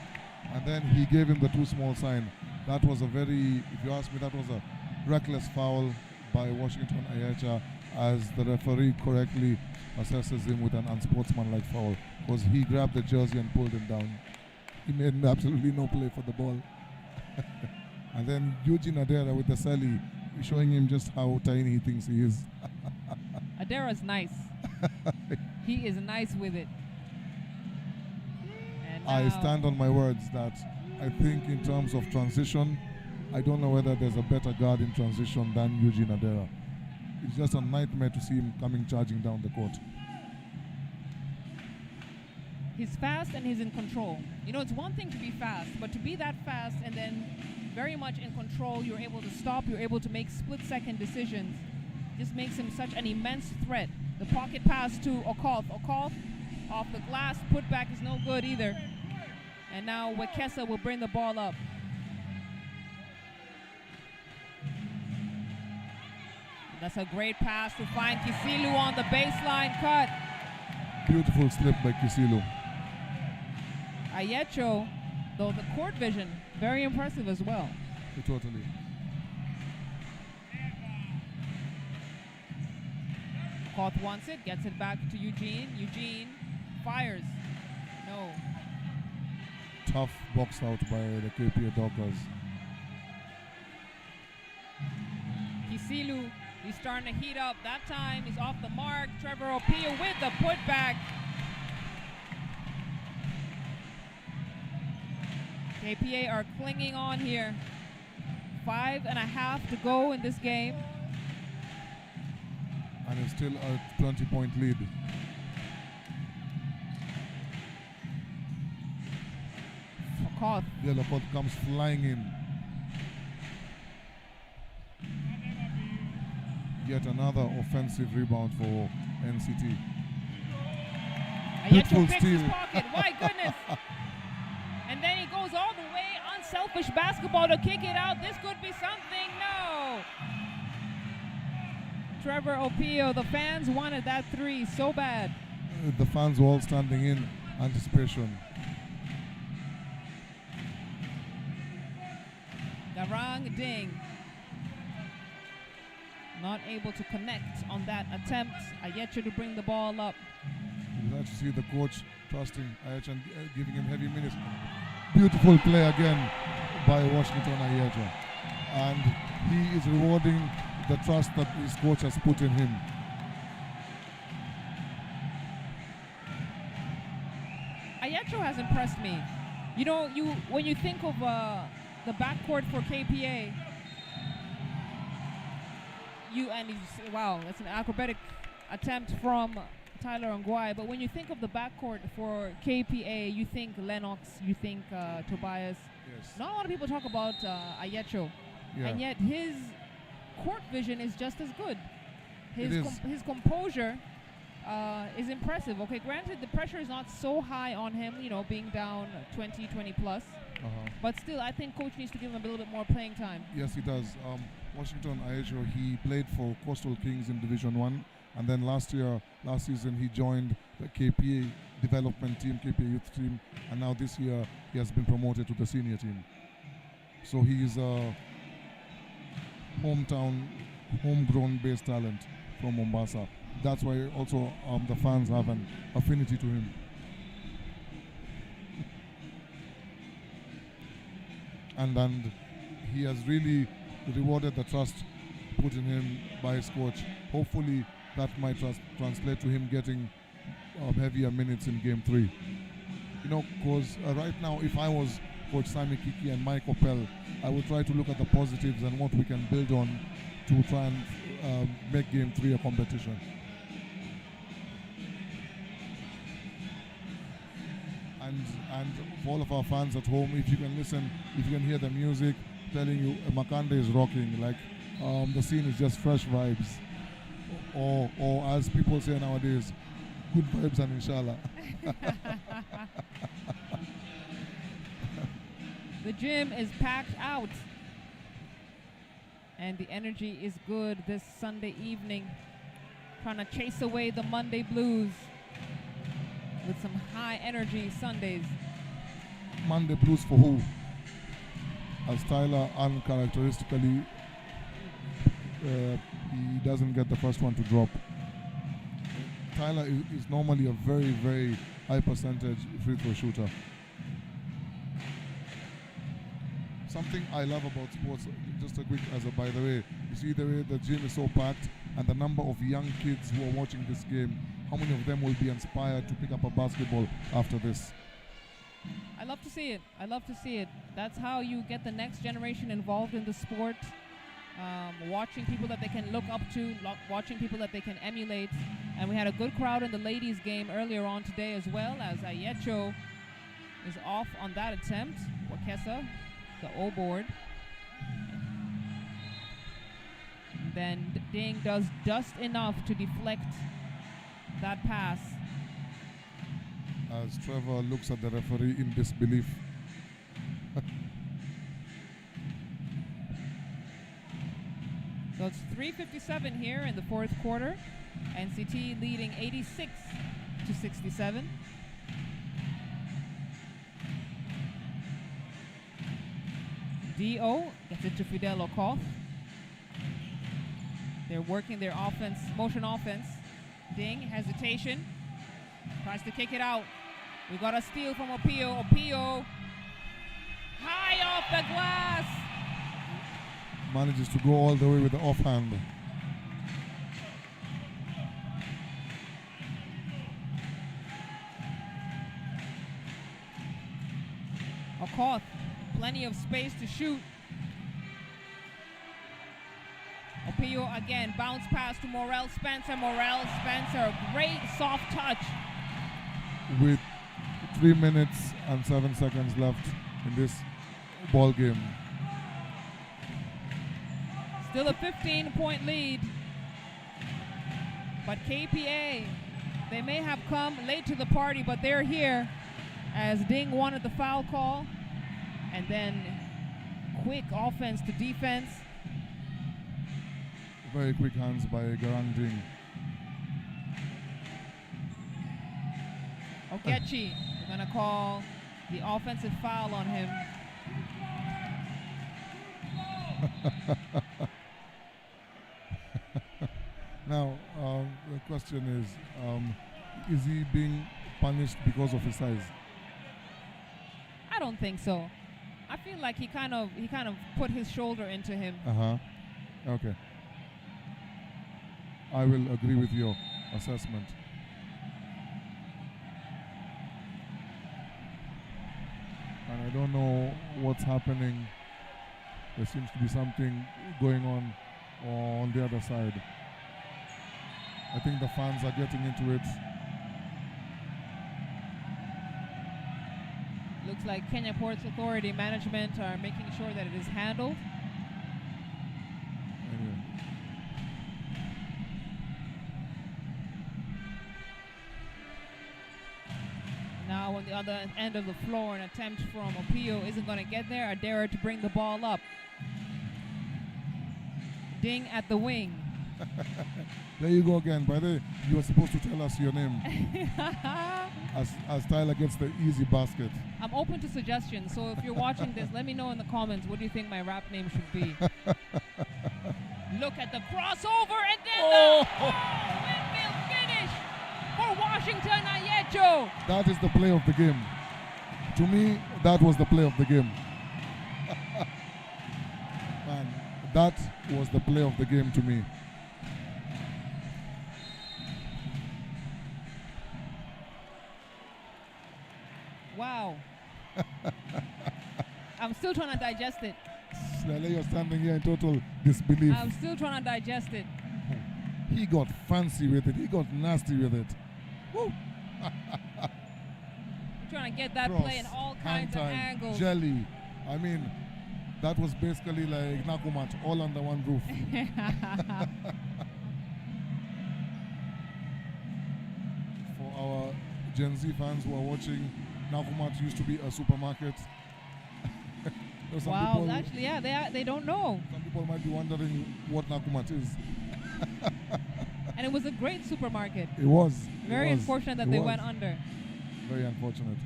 And then he gave him the too small sign. That was if you ask me, that was a reckless foul by Washington Ayacha, as the referee correctly assesses him with an unsportsmanlike foul, because he grabbed the jersey and pulled him down. He made absolutely no play for the ball. And then Eugene Adera with the celly, showing him just how tiny he thinks he is. Adera's nice. He is nice with it. And I stand on my words that I think in terms of transition, I don't know whether there's a better guard in transition than Eugene Adera. it's just a nightmare to see him coming charging down the court. He's fast and he's in control. You know, it's one thing to be fast, but to be that fast and then very much in control, you're able to stop, you're able to make split-second decisions. Just makes him such an immense threat. The pocket pass to Okapi. Okapi off the glass, putback is no good either. And now Wekesa will bring the ball up. That's a great pass to find Kisilu on the baseline cut. Beautiful slip by Kisilu. Ayecho, though the court vision, very impressive as well. Totally. Koth wants it, gets it back to Eugene. Eugene fires. No. Tough box out by the KPA Dockers. Kisilu, he's starting to heat up. That time he's off the mark. Trevor Opia with the putback. KPA are clinging on here. 5.5 to go in this game. And it's still a 20-point lead. Koth. Yellow Koth comes flying in. Yet another offensive rebound for NCT. Beautiful Ayecho picks steal. his pocket. My goodness. And then he goes all the way. Unselfish basketball to kick it out. This could be something. No. Trevor Opio, the fans wanted that three so bad. The fans were all standing in anticipation. Garang Ding. Not able to connect on that attempt. Ayecho to bring the ball up. You can actually see the coach trusting Ayecho and giving him heavy minutes. Beautiful play again by Washington Ayecho. And he is rewarding the trust that his coach has put in him. Ayecho has impressed me. You know, when you think of the backcourt for KPA, wow, that's an acrobatic attempt from Tyler Ngwai. But when you think of the backcourt for KPA, you think Lennox, you think Tobias. Yes. Not a lot of people talk about Ayecho, Yeah. and yet his court vision is just as good. It is. His composure is impressive. Okay, granted, the pressure is not so high on him, you know, being down 20 plus. But still, I think coach needs to give him a little bit more playing time. Yes, he does. Washington Ayecho, he played for Coastal Kings in Division 1. And then last season, he joined the KPA development team, KPA youth team. And now this year, he has been promoted to the senior team. So he is a homegrown based talent from Mombasa. That's why also the fans have an affinity to him. And he has really rewarded the trust put in him by his coach. Hopefully that might translate to him getting heavier minutes in Game 3. You know, because right now, if I was Coach Sami Kiki and Mike Opel, I would try to look at the positives and what we can build on to try and make Game 3 a competition. And for all of our fans at home, if you can listen, if you can hear the music, telling you Makande is rocking, like the scene is just fresh vibes. Or as people say nowadays, good vibes and inshallah. The gym is packed out. And the energy is good this Sunday evening. Trying to chase away the Monday blues with some high energy Sundays. Monday blues for who? As Tyler uncharacteristically, he doesn't get the first one to drop. Tyler is normally a very, very high percentage free throw shooter. Something I love about sports, just a quick as a by the way, you see the way the gym is so packed and the number of young kids who are watching this game, how many of them will be inspired to pick up a basketball after this? I love to see it. I love to see it. That's how you get the next generation involved in the sport. watching people that they can look up to, watching people that they can emulate. And we had a good crowd in the ladies' game earlier on today as well, as Ayecho is off on that attempt. Wakesa, the O board. Then Ding does just enough to deflect that pass. As Trevor looks at the referee in disbelief. So it's 3:57 here in the fourth quarter. NCT leading 86-67. DO gets it to Fidel Okoth. They're working their offense, motion offense. Ding, hesitation. Tries to kick it out. We got a steal from Opio. Opio, high off the glass. Manages to go all the way with the offhand. Okoth, plenty of space to shoot. Opio again, bounce pass to Morel Spencer. Morel Spencer, great soft touch. With 3 minutes and 7 seconds left in this ball game. Still a 15-point lead. But KPA, they may have come late to the party, but they're here as Ding wanted the foul call. And then quick offense to defense. Very quick hands by Garang Ding. Ogechi, we're going to call the offensive foul on him. Now, the question is he being punished because of his size? I don't think so. I feel like he kind of put his shoulder into him. Okay. I will agree with your assessment. And I don't know what's happening. There seems to be something going on the other side. I think the fans are getting into it. Looks like Kenya Ports Authority management are making sure that it is handled. Anyway. Now on the other end of the floor, an attempt from Opio isn't going to get there. Adara to bring the ball up. Ding at the wing. There you go again. By the way, you were supposed to tell us your name. as Tyler gets the easy basket. I'm open to suggestions, so if you're watching this, let me know in the comments, what do you think my rap name should be? Look at the crossover and then the windmill finish for Washington Ayecho. That is the play of the game. To me, that was the play of the game. Man, that was the play of the game to me. Wow. I'm still trying to digest it. Slele, you're standing here in total disbelief. I'm still trying to digest it. He got fancy with it. He got nasty with it. Woo. We're trying to get that Cross, play in all kinds of time, angles. Jelly. I mean, that was basically like Nakumat, all under one roof. For our Gen Z fans who are watching, Nakumat used to be a supermarket. Wow, actually, yeah, they don't know. Some people might be wondering what Nakumat is. And it was a great supermarket. It was. Very unfortunate that they went under. Very unfortunate.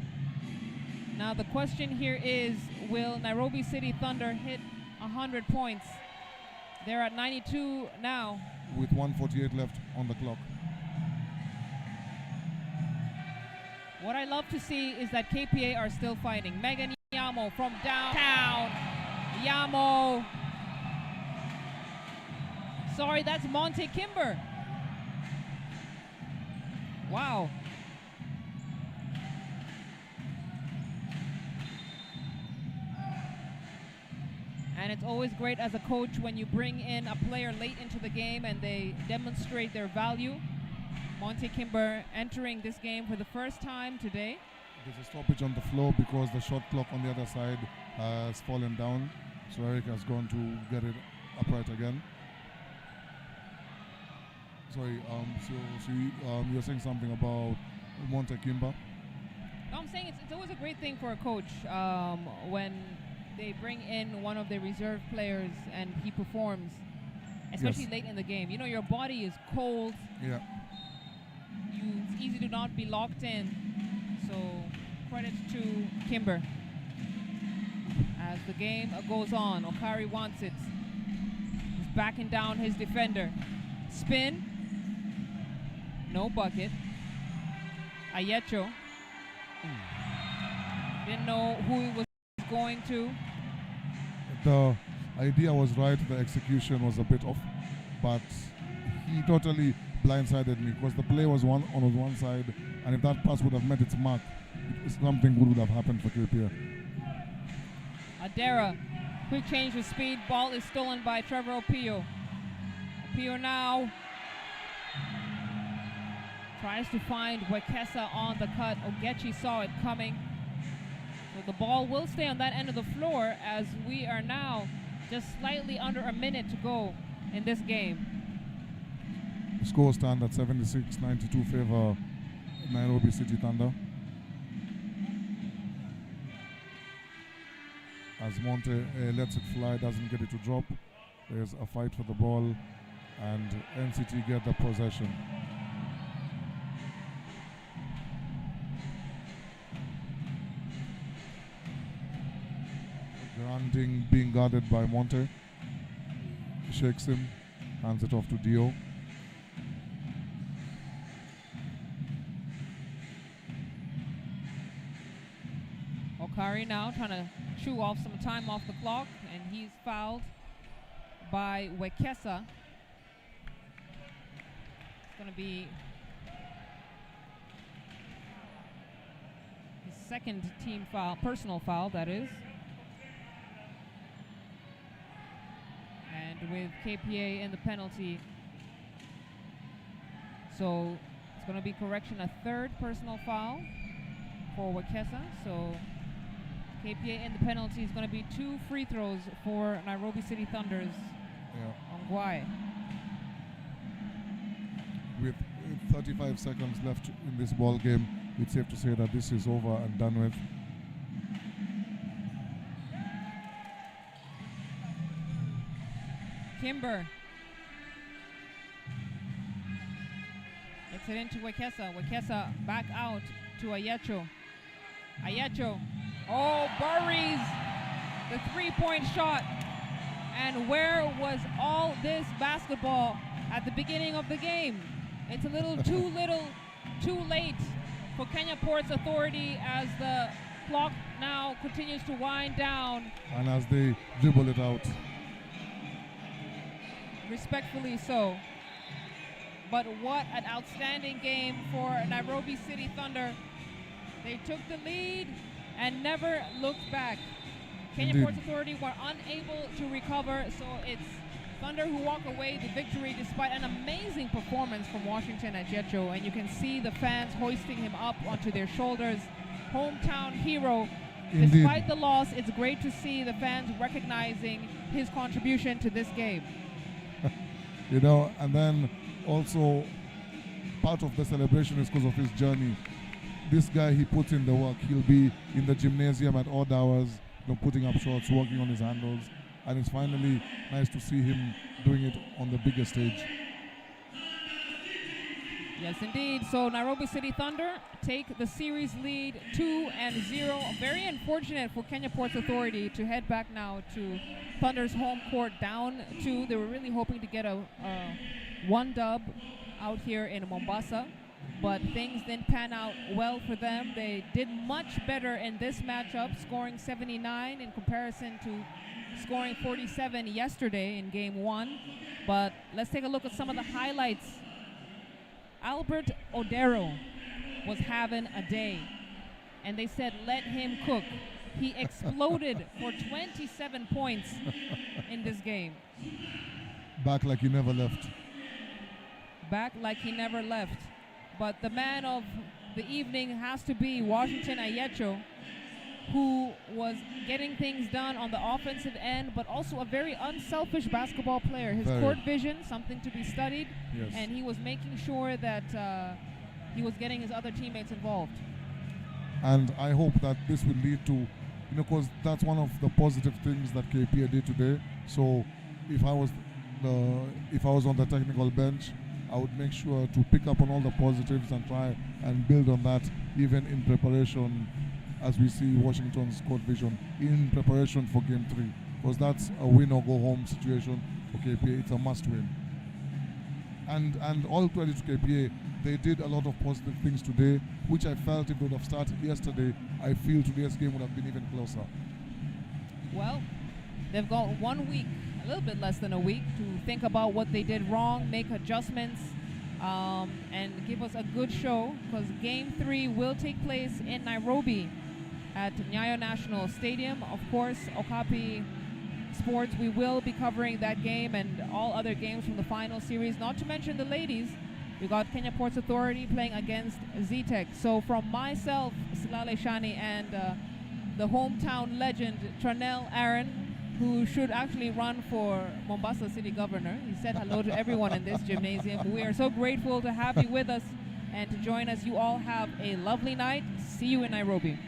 Now the question here is, will Nairobi City Thunder hit 100 points? They're at 92 now. With 1:48 left on the clock. What I love to see is that KPA are still fighting. Megan Yamo from downtown. Yamo. Sorry, that's Monte Kimber. Wow. And it's it's always great as a coach when you bring in a player late into the game and they demonstrate their value. Monte Kimber entering this game for the first time today. There's a stoppage on the floor because the shot clock on the other side has fallen down. So Eric has gone to get it upright again. Sorry, you're saying something about Monte Kimber? No, I'm saying it's always a great thing for a coach when they bring in one of their reserve players and he performs, especially late in the game. You know, your body is cold. Yeah. It's easy to not be locked in. So credit to Kimber. As the game goes on, Okari wants it. He's backing down his defender. Spin. No bucket. Ayecho. Didn't know who he was going to. The idea was right, the execution was a bit off, but he totally blindsided me because the play was on one side, and if that pass would have met its mark, something good would have happened for KPA. Adera, quick change of speed. Ball is stolen by Trevor Opio. Opio now tries to find Wekesa on the cut. Ogechi saw it coming. So the ball will stay on that end of the floor as we are now just slightly under a minute to go in this game. The score stand at 76-92 favor Nairobi City Thunder. As Monte lets it fly, doesn't get it to drop. There's a fight for the ball and NCT get the possession. Granding being guarded by Monte. Shakes him, hands it off to Dio. Okari now trying to chew off some time off the clock, and he's fouled by Wekesa. It's going to be his second team foul, personal foul, that is. And with KPA in the penalty, so it's going to be correction, a third personal foul for Wekesa. So KPA in the penalty is going to be 2 free throws for Nairobi City Thunder's Ongwae. With 35 seconds left in this ball game, it's safe to say that this is over and done with. Kimber gets it into Wekesa. Wekesa back out to Ayecho. Ayecho. Oh, buries the three-point shot. And where was all this basketball at the beginning of the game? It's a little too late for Kenya Ports Authority as the clock now continues to wind down. And as they dribble it out. Respectfully so. But what an outstanding game for Nairobi City Thunder. They took the lead and never looked back. Kenya Ports Authority were unable to recover, so it's Thunder who walk away the victory despite an amazing performance from Washington at Jetro, and you can see the fans hoisting him up onto their shoulders. Hometown hero. Indeed. Despite the loss, it's great to see the fans recognizing his contribution to this game. You know, and then also part of the celebration is because of his journey. This guy, he puts in the work. He'll be in the gymnasium at odd hours, you know, putting up shots, working on his handles, and it's finally nice to see him doing it on the bigger stage. Yes, indeed. So Nairobi City Thunder take the series lead 2-0. Very unfortunate for Kenya Ports Authority to head back now to Thunder's home court down 2. They were really hoping to get a one dub out here in Mombasa, but things didn't pan out well for them. They did much better in this matchup, scoring 79 in comparison to scoring 47 yesterday in game 1. But let's take a look at some of the highlights. Albert Odero was having a day, and they said let him cook. He exploded for 27 points in this game. Back like he never left. Back like he never left. But the man of the evening has to be Washington Ayecho, who was getting things done on the offensive end, but also a very unselfish basketball player. His court vision, something to be studied, Yes. and he was making sure that he was getting his other teammates involved. And I hope that this will lead to, because that's one of the positive things that KPA did today. So if I was on the technical bench, I would make sure to pick up on all the positives and try and build on that, even in preparation, as we see Washington's court vision in preparation for Game 3, because that's a win or go home situation for KPA. It's a must win. And all credit to KPA. They did a lot of positive things today, which I felt if they would have started yesterday, I feel today's game would have been even closer. Well, they've got 1 week, a little bit less than a week, to think about what they did wrong, make adjustments, and give us a good show, because Game 3 will take place in Nairobi at Nyayo National Stadium. Of course, Okapi Sports, we will be covering that game and all other games from the final series, not to mention the ladies. We got Kenya Ports Authority playing against Z-Tech. So from myself, Silale Shani, and the hometown legend, Tranel Aaron, who should actually run for Mombasa City Governor. He said hello to everyone in this gymnasium. We are so grateful to have you with us and to join us. You all have a lovely night. See you in Nairobi.